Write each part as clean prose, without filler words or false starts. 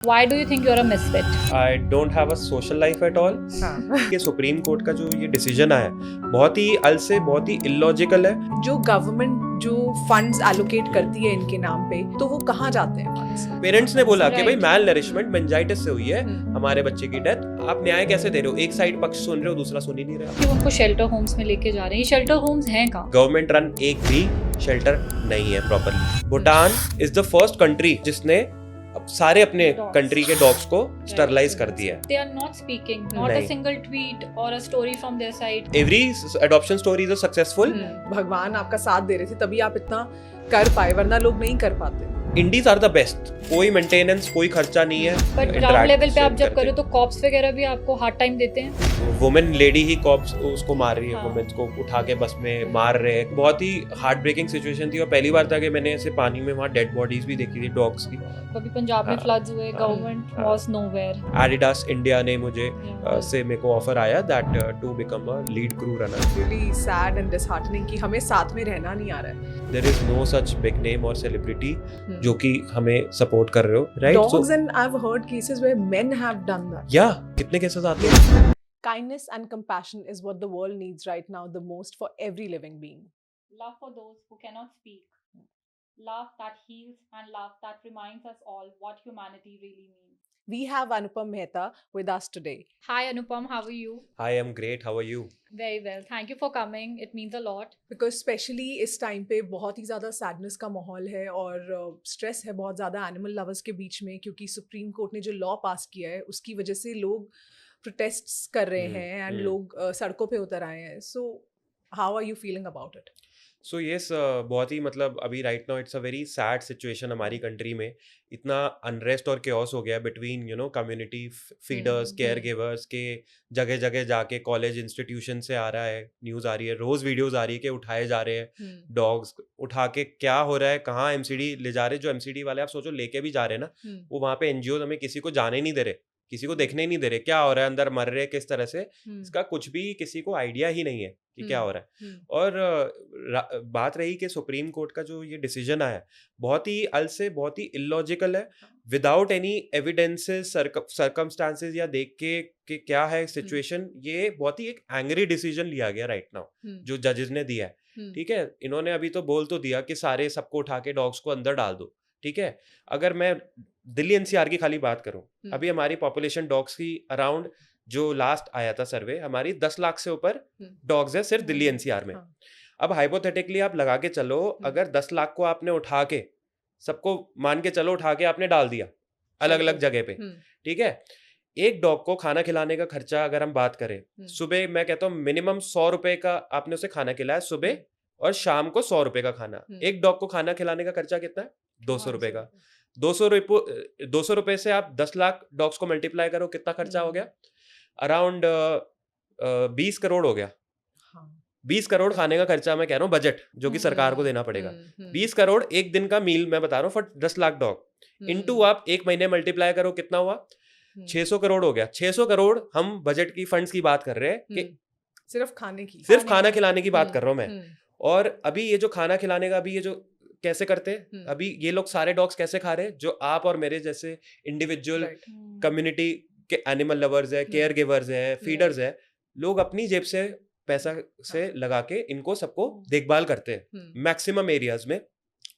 Why do you think you're a misfit? I don't have a social life at all. ये supreme court का जो ये decision आया बहुत ही अल से बहुत ही इलॉजिकल है। जो गवर्नमेंट जो फंड्स एलोकेट करती है इनके नाम पे, तो वो कहाँ जाते हैं फंड्स? पेरेंट्स ने बोला कि भाई Right. मैल नरिशमेंट मेनिंजाइटिस से हुई है हमारे बच्चे की डेथ, आप न्याय कैसे दे रहे हो? एक साइड पक्ष सुन रहे हो, दूसरा सुन ही नहीं रहे। कि उनको शेल्टर होम्स में लेके जा रहे हैं। शेल्टर होम्स हैं कहाँ? गवर्नमेंट रन एक भी शेल्टर नहीं है properly. Bhutan is the first country जिसने अब सारे अपने Dogs. कंट्री के डॉग्स को स्टरलाइज कर दिया है। They are not speaking, not a नहीं। single tweet or a story from their side. Every adoption story is a successful. भगवान आपका साथ दे रहे थे तभी आप इतना कर पाए, वरना लोग नहीं कर पाते। इंडीज आर द बेस्ट, कोई मेंटेनेंस कोई खर्चा नहीं है। But ग्राउंड लेवल पे आप जब करो तो कॉप्स वगैरह भी आपको हार्ड टाइम देते हैं। वुमेन लेडी ही कॉप्स उसको मार रही है, हाँ। वुमेन्स को उठा के बस में मार रहे हैं। बहुत ही हार्ट ब्रेकिंग सिचुएशन थी और पहली बार था कि मैंने ऐसे पानी में वहाँ डेड बॉडीज भी देखी थी डॉग्स की। कभी पंजाब में हाँ, फ्लड्स हुए, हाँ, गवर्नमेंट हाँ। Was nowhere. एडिडास इंडिया ने मुझे से मेरे को ऑफर आया that to become a lead crew runner. Really sad and disheartening कि हमें साथ में रहना नहीं आ रहा है। There is no such big name और सेलिब्रिटी जो कि हमें सपोर्ट कर रहे हो, right? Dogs and I've heard cases where men have done that. या कितने केसेस आते हैं? Kindness and compassion is what the world needs right now the most for every living being. Love for those who cannot speak. Love that heals and love that reminds us all what humanity really means. We have Anupam Mehta with us today. Hi Anupam, how are you? I am great, how are you? Very well. Thank you for coming. It means a lot. Because specially इस time पे बहुत ही ज़्यादा sadness का माहौल है और stress है बहुत ज़्यादा एनिमल लवर्स के बीच में, क्योंकि सुप्रीम कोर्ट ने जो लॉ पास किया है उसकी वजह से लोग प्रोटेस्ट्स कर रहे हैं एंड लोग सड़कों पे उतर आए हैं. So how are you feeling about it? So yes, बहुत ही मतलब अभी right now it's a very sad situation हमारी कंट्री में। इतना अनरेस्ट और केओस हो गया between community feeders, care givers के जगह जगह जाके कॉलेज इंस्टीट्यूशन से आ रहा है, न्यूज़ आ रही है, रोज़ वीडियोस आ रही है कि उठाए जा रहे हैं डॉग्स। उठा के क्या हो रहा है, कहाँ एमसीडी ले जा रहे हैं? जो एमसीडी वाले आप सोचो लेके भी जा रहे हैं ना, वो वहाँ पे एनजीओ हमें किसी को जाने नहीं दे रहे, किसी को देखने ही नहीं दे रहे क्या हो रहा है, अंदर मर रहे हैं किस तरह से, इसका कुछ भी किसी को आइडिया ही नहीं है कि क्या हो रहा है। और बात रही कि सुप्रीम कोर्ट का जो ये डिसीजन आया बहुत ही अल से बहुत ही इलॉजिकल है, विदाउट एनी एविडेंसेस सर्कमस्टांसेस या देख के कि क्या है सिचुएशन। ये बहुत ही एक एंग्री डिसीजन लिया गया राइट नाउ जो जजेस ने दिया है। ठीक है, इन्होंने अभी तो बोल तो दिया कि सारे सबको उठा के डॉग्स को अंदर डाल दो। ठीक है, अगर मैं दिल्ली एनसीआर की खाली बात करूं, अभी हमारी पॉपुलेशन डॉग्स की अराउंड, जो लास्ट आया था सर्वे, हमारी 10 लाख से ऊपर डॉग्स है सिर्फ दिल्ली एनसीआर में। अब हाइपोथेटिकली आप लगा के चलो, अगर 10 लाख को आपने उठा के सबको मान के चलो उठा के आपने डाल दिया अलग अलग जगह पे, ठीक है, एक डॉग को खाना खिलाने का खर्चा अगर हम बात करें, सुबह मैं कहता हूँ मिनिमम 100 रुपए का आपने उसे खाना खिलाया सुबह और शाम को 100 रुपए का खाना। एक डॉग को खाना खिलाने का खर्चा कितना है? 200 रुपए का। 200 रुपए से आप 10 लाख डॉग्स को मल्टीप्लाई करो, कितना खर्चा हो गया? अराउंड 20 करोड़ हो गया। 20 करोड़ खाने का खर्चा मैं कह रहा हूँ, बजट जो कि सरकार को देना पड़ेगा। 20 करोड़ एक दिन का मील मैं बता रहा हूँ फॉर 10 लाख डॉग, इनटू आप एक महीने मल्टीप्लाई करो, कितना हुआ? 600 करोड़ हो गया। 600 करोड़ हम बजट की फंड्स की बात कर रहे हैं कि सिर्फ खाने की, सिर्फ खाना खिलाने की बात कर रहा हूँ मैं। और अभी ये जो खाना खिलाने का, अभी ये जो कैसे करते हैं, अभी ये लोग सारे डॉग्स कैसे खा रहे हैं? जो आप और मेरे जैसे इंडिविजुअल कम्युनिटी के एनिमल लवर्स है, केयर गिवर्स है, फीडर्स है, लोग अपनी जेब से पैसा से लगा के इनको सबको देखभाल करते हैं। मैक्सिमम एरियाज में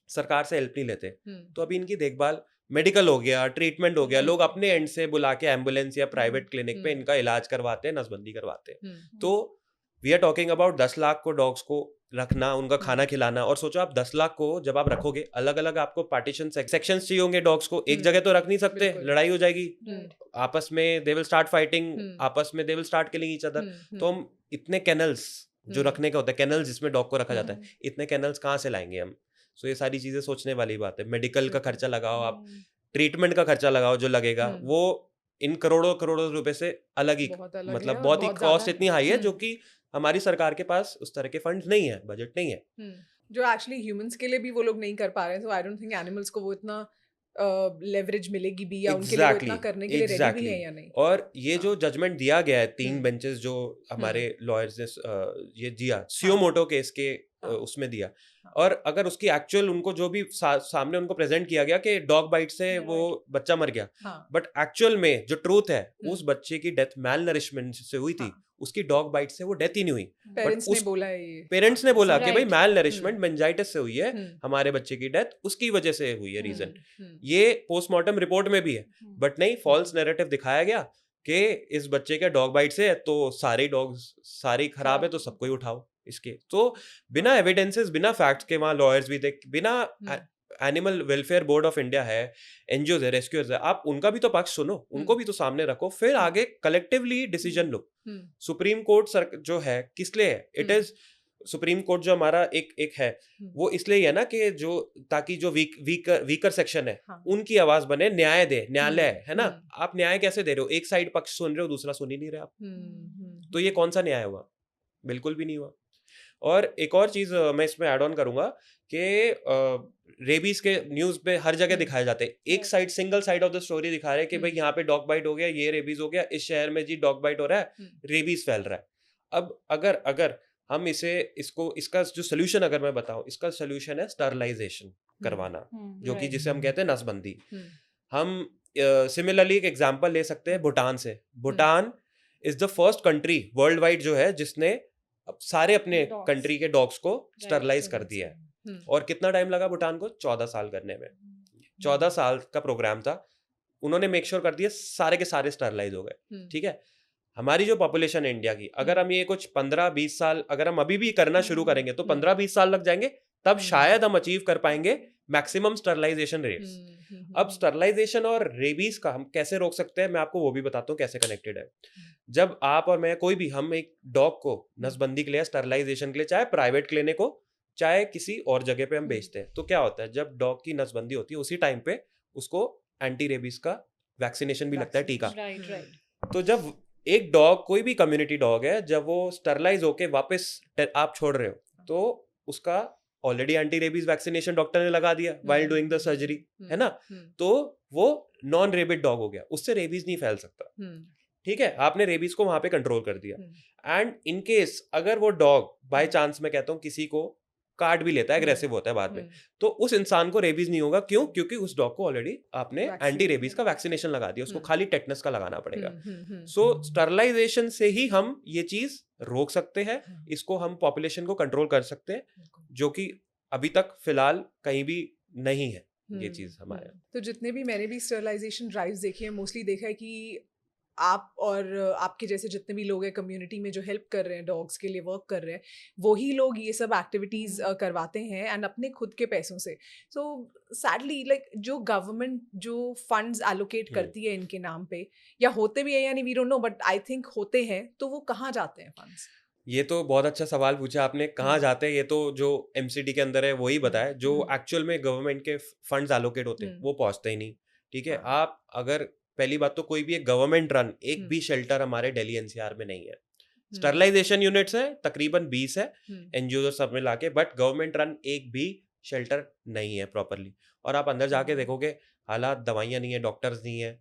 सरकार से हेल्प नहीं लेते। तो अभी इनकी देखभाल, मेडिकल हो गया, ट्रीटमेंट हो गया, लोग अपने एंड से बुला के एम्बुलेंस या प्राइवेट क्लिनिक पे इनका इलाज करवाते हैं, नसबंदी करवाते हैं। तो we are talking about 10 lakh को डॉग्स को रखना, उनका खाना खिलाना। और सोचो आप 10 लाख को जब आप रखोगे, अलग अलग आपको पार्टीशन सेक्शंस चाहिए होंगे डॉग्स को, एक जगह तो रख नहीं सकते, लड़ाई हो जाएगी आपस में, दे विल स्टार्ट फाइटिंग, आपस में they will start killing each other. तो हम इतने कैनल्स जो रखने का होता है, कैनल्स जिसमें डॉग को रखा जाता है, इतने कैनल्स कहाँ से लाएंगे हम? सो ये सारी चीजें सोचने वाली बात है। मेडिकल का खर्चा लगाओ आप, ट्रीटमेंट का खर्चा लगाओ जो लगेगा, वो इन करोड़ों करोड़ों रुपए से अलग ही, मतलब बहुत ही कॉस्ट इतनी हाई है जो कि हमारी सरकार के पास उस तरह के फंड्स नहीं है, बजट नहीं है जो एक्चुअली ह्यूमंस के लिए भी वो लोग नहीं कर पा रहे हैं। सो आई डोंट थिंक एनिमल्स को वो इतना लेवरेज मिलेगी भी, या उनके लिए वो इतना करने के लिए रेडी भी है या नहीं। और ये जो जजमेंट दिया गया है 3 बेंचेस जो हमारे लॉयर्स ने ये दिया सियोमोटो केस के उसमें दिया, हाँ। और अगर उसकी एक्चुअल उनको जो भी सामने उनको प्रेजेंट किया गया कि डॉग बाइट से वो बच्चा मर गया, हाँ, बट एक्चुअल में जो ट्रूथ है हम्म, उस बच्चे की डेथ मैल नरिशमेंट से हुई थी, हाँ, उसकी डॉग बाइट से वो डेथ ही नहीं हुई, पेरेंट्स ने उस बोला है ये, पेरेंट्स ने बोला कि भाई Right. मैल नरिशमेंट मेनिंजाइटिस से हुई है, हम्म, हमारे बच्चे की डेथ उसकी वजह से हुई है रीजन, हम्म, ये पोस्टमार्टम रिपोर्ट में भी है, बट नहीं, फॉल्स नैरेटिव दिखाया गया कि इस बच्चे के डॉग बाइट से है तो सारे डॉग्स सारी खराब है तो सबको ही उठाओ इसके, तो बिना एविडेंसेस बिना फैक्ट्स के वहां लॉयर्स भी थे, बिना animal welfare board of India है, एनजीओ है, रेस्क्यूअर्स है, आप उनका भी तो पक्ष सुनो, उनको भी तो सामने रखो, फिर आगे कलेक्टिवली डिसीजन लो। सुप्रीम कोर्ट जो है किस लिए है, इट इज सुप्रीम कोर्ट जो हमारा एक है वो इसलिए ही है ना कि जो ताकि जो वीकर सेक्शन है हाँ, उनकी आवाज बने, न्याय दे, न्यायालय है ना, आप न्याय कैसे दे रहे हो, एक साइड पक्ष सुन रहे हो दूसरा सुन ही नहीं रहे आप, तो ये कौन सा न्याय हुआ, बिल्कुल भी नहीं हुआ। और एक और चीज मैं इसमें ऐड ऑन करूंगा कि रेबीज के न्यूज पे हर जगह दिखाए जाते हैं, एक side single side of the story दिखा रहे हैं कि भाई यहाँ पे डॉग बाइट हो गया, ये रेबीज हो गया, इस शहर में जी डॉग बाइट हो रहा है, रेबीज फैल रहा है। अब अगर हम इसका जो सोल्यूशन अगर मैं बताऊं, इसका सोल्यूशन है स्टरलाइजेशन करवाना, जो कि जिसे हम कहते हैं नसबंदी। हम सिमिलरली एक एग्जांपल ले सकते हैं भूटान से। Bhutan is the first country world wide जो है जिसने अब सारे अपने कंट्री के डॉग्स को स्टरलाइज कर दिया है, और कितना टाइम लगा भूटान को, 14 साल करने में, 14 साल का प्रोग्राम था, उन्होंने मेक श्योर कर दिया सारे के सारे स्टरलाइज हो गए। ठीक है, हमारी जो पॉपुलेशन है इंडिया की, अगर हम ये कुछ 15-20 साल अगर हम अभी भी करना शुरू करेंगे तो 15-20 साल लग जाएंगे, तब शायद हम अचीव कर पाएंगे मैक्सिमम स्टरलाइजेशन रेट्स। अब स्टरलाइजेशन और रेबीज का हम कैसे रोक सकते हैं, मैं आपको वो भी बताता हूँ कैसे कनेक्टेड है। जब आप और मैं कोई भी हम एक डॉग को नसबंदी के लिए, स्टरलाइजेशन के लिए, चाहे प्राइवेट क्लिनिक हो चाहे किसी और जगह पे हम बेचते हैं, तो क्या होता है जब डॉग की नसबंदी होती है उसी टाइम पे उसको एंटी रेबीज का वैक्सीनेशन भी लगता है, टीका। तो जब एक डॉग, कोई भी कम्युनिटी डॉग है, जब वो स्टरलाइज होके वापस आप छोड़ रहे हो तो उसका already anti rabies vaccination doctor ने लगा दिया व्हाइल डूइंग द सर्जरी, है ना, तो वो नॉन रेबिड डॉग हो गया, उससे रेबीज नहीं फैल सकता। ठीक है, आपने रेबीज को वहां पे कंट्रोल कर दिया। एंड इन केस अगर वो डॉग बाय चांस, मैं कहता हूँ, किसी को काट भी लेता है, एग्रेसिव होता है बाद में, तो उस इंसान को रेबीज नहीं होगा। क्यों? क्योंकि उस डॉग को ऑलरेडी आपने एंटी रेबीज का वैक्सीनेशन लगा दिया, उसको खाली टेटनस का लगाना पड़ेगा। सो स्टरलाइजेशन से ही हम ये चीज रोक सकते हैं, इसको हम पॉपुलेशन को कंट्रोल कर सकते हैं, जो कि अभी तक फिलहाल कहीं भी नहीं है ये चीज हमारे। तो जितने भी मैंने भी स्टरलाइजेशन ड्राइव्स देखे हैं, मोस्टली देखा है कि आप और आपके जैसे जितने भी लोग हैं कम्युनिटी में जो हेल्प कर रहे हैं, डॉग्स के लिए वर्क कर रहे हैं, वही लोग ये सब एक्टिविटीज़ करवाते हैं एंड अपने खुद के पैसों से। सो सैडली लाइक जो गवर्नमेंट जो फंड्स एलोकेट करती है इनके नाम पे, या होते भी है या नहीं, we don't know, but I think होते हैं, तो वो कहाँ जाते हैं फंड्स? ये तो बहुत अच्छा सवाल पूछा आपने, कहाँ जाते हैं, ये तो जो एमसीडी के अंदर है वही बताया, जो एक्चुअल में गवर्नमेंट के फंड्स एलोकेट होते हैं वो पहुंचते ही नहीं। ठीक है, आप अगर पहली बात तो कोई भी एक गवर्नमेंट रन एक भी शेल्टर हमारे दिल्ली एनसीआर में नहीं है। स्टरलाइजेशन यूनिट्स है तकरीबन 20 है एनजीओ सब मिला के, बट गवर्नमेंट रन एक भी शेल्टर नहीं है प्रॉपरली। और आप अंदर जाके देखोगे हालात, दवाइयाँ नहीं है, डॉक्टर्स नहीं है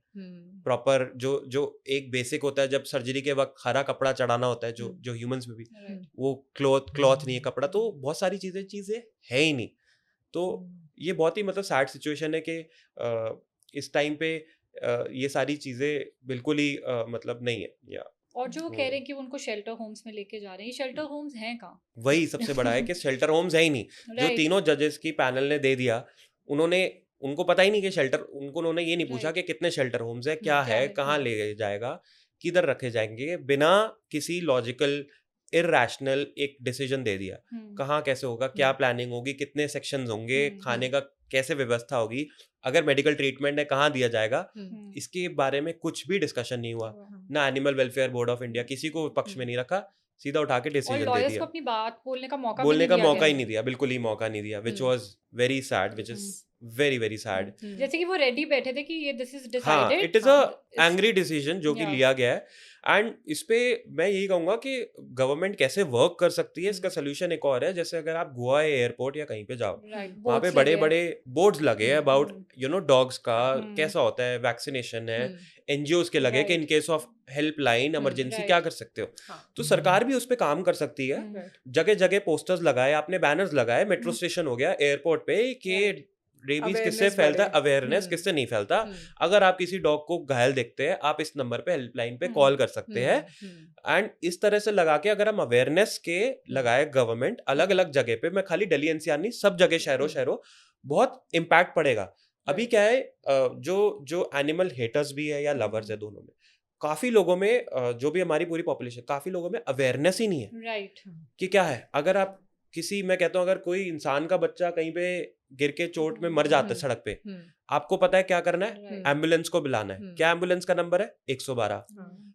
प्रॉपर, जो एक बेसिक होता है जब सर्जरी के वक्त हरा कपड़ा चढ़ाना होता है, जो ह्यूमंस में भी, वो क्लॉथ नहीं है, कपड़ा, तो बहुत सारी चीजें है ही नहीं। तो ये बहुत ही मतलब सैड सिचुएशन है कि इस टाइम पे ये सारी चीजें बिल्कुल ही मतलब नहीं है। या और जो वो कह रहे हैं कि उनको शेल्टर होम्स में लेके जा रहे हैं, शेल्टर होम्स हैं कहाँ? वही सबसे बड़ा है कि शेल्टर होम्स है ही नहीं। जो तीनों जजेस की पैनल ने दे दिया, उनको पता ही नहीं कि शेल्टर, उन्होंने ये नहीं पूछा कि कितने शेल्टर होम्स है, क्या है, कहाँ ले जाएगा, किधर रखे जाएंगे, बिना किसी लॉजिकल इरैशनल एक डिसीजन दे दिया। कहाँ कैसे होगा, क्या प्लानिंग होगी, कितने सेक्शंस होंगे, खाने का कैसे व्यवस्था होगी, अगर मेडिकल ट्रीटमेंट है कहाँ दिया जाएगा, इसके बारे में कुछ भी डिस्कशन नहीं हुआ। ना animal welfare board of India किसी को पक्ष में नहीं रखा, सीधा उठा के डिसीजन दे दिया। अपनी बात बोलने का मौका ही नहीं दिया, बिल्कुल ही मौका नहीं दिया, which was very sad, which is very very sad. जैसे कि वो रेडी बैठे थे कि ये दिस इज हाँ, decided it is a angry decision जो कि Yeah. लिया गया है, एंड इस पे मैं यही कहूंगा कि गवर्नमेंट कैसे वर्क कर सकती है, इसका सोल्यूशन एक और है। जैसे अगर आप गोवा एयरपोर्ट या कहीं पे जाओ, राइट वहाँ पे बड़े बड़े बोर्ड्स लगे हैं अबाउट डॉग्स का हम्म। कैसा होता है, वैक्सीनेशन है, एनजीओज के लगे कि इन Right. Case of helpline emergency Right. क्या कर सकते हो। हाँ। तो सरकार भी उस पे काम कर सकती है, जगह जगह पोस्टर्स लगाए, आपने बैनर्स लगाए, मेट्रो स्टेशन हो गया, एयरपोर्ट पे, कि Right. रेबीज किससे Awareness फैलता है, बढ़े। अवेयरनेस किससे नहीं फैलता। अगर आप किसी डॉग को घायल देखते हैं, आप इस नंबर पे हेल्पलाइन पे कॉल कर सकते हैं, एंड इस तरह से लगा के अगर हम अवेयरनेस के लगाए गवर्नमेंट अलग अलग जगह पे, मैं खाली दिल्ली एनसीआर नहीं, सब जगह शहरों शहरों बहुत इम्पैक्ट पड़ेगा। अभी क्या है, जो एनिमल हेटर्स भी है या लवर्स है, दोनों में काफी लोगों में, जो भी हमारी पूरी पॉपुलेशन, काफी लोगों में अवेयरनेस ही नहीं है राइट कि क्या है। अगर आप मैं कहता हूँ, अगर कोई इंसान का बच्चा कहीं पे गिर के चोट में मर जाता है सड़क पे, आपको पता है क्या करना है, Right. एम्बुलेंस को बुलाना है। क्या एम्बुलेंस का नंबर है? 112।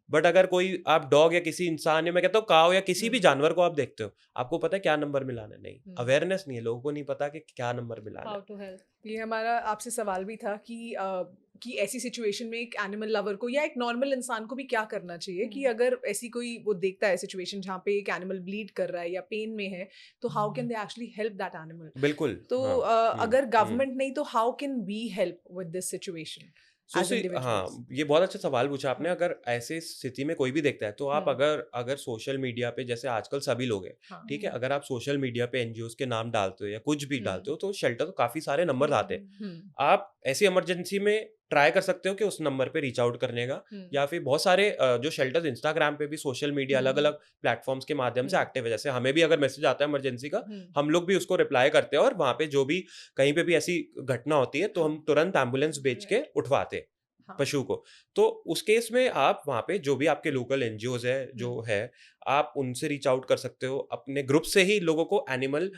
बट अगर कोई आप डॉग या किसी इंसान या मैं कहता हूँ काव या किसी भी जानवर को आप देखते हो, आपको पता है क्या नंबर मिलाना है? नहीं, अवेयरनेस नहीं है, लोगों को नहीं पता कि क्या नंबर मिलाना हाउ है। To help. ये हमारा आपसे सवाल भी था कि ऐसी सिचुएशन में एक एनिमल लवर को या एक नॉर्मल इंसान को भी क्या करना चाहिए कि अगर ऐसी कोई वो देखता है सिचुएशन जहाँ पे एक एनिमल ब्लीड कर रहा है या पेन में है, तो how can they actually help that animal. बिल्कुल। तो हाँ, अगर गवर्नमेंट नहीं तो how can we help with this situation So, as see, individuals? हाँ, ये बहुत अच्छा सवाल पूछा आपने। अगर ऐसे स्थिति में कोई भी देखता है, तो आप अगर सोशल मीडिया पे, जैसे आजकल सभी लोग हैं, ठीक है, अगर आप सोशल मीडिया पे एनजीओज के नाम डालते हो या कुछ भी डालते हो, तो शेल्टर तो काफी सारे नंबर आते हैं। आप ऐसी इमरजेंसी में ट्राई कर सकते हो कि उस नंबर पे रीच आउट करने का, या फिर बहुत सारे जो शेल्टर्स इंस्टाग्राम पे भी, सोशल मीडिया अलग अलग प्लेटफॉर्म्स के माध्यम से एक्टिव है। जैसे हमें भी अगर मैसेज आता है इमरजेंसी का, हम लोग भी उसको रिप्लाई करते हैं, और वहाँ पे जो भी कहीं पे भी ऐसी घटना होती है, तो हम तुरंत एम्बुलेंस भेज के उठवाते हैं पशु को। तो उस केस में आप वहाँ पे जो भी आपके लोकल एनजीओज है जो है, आप उनसे रीच आउट कर सकते हो। अपने ग्रुप से ही लोगों को एनिमल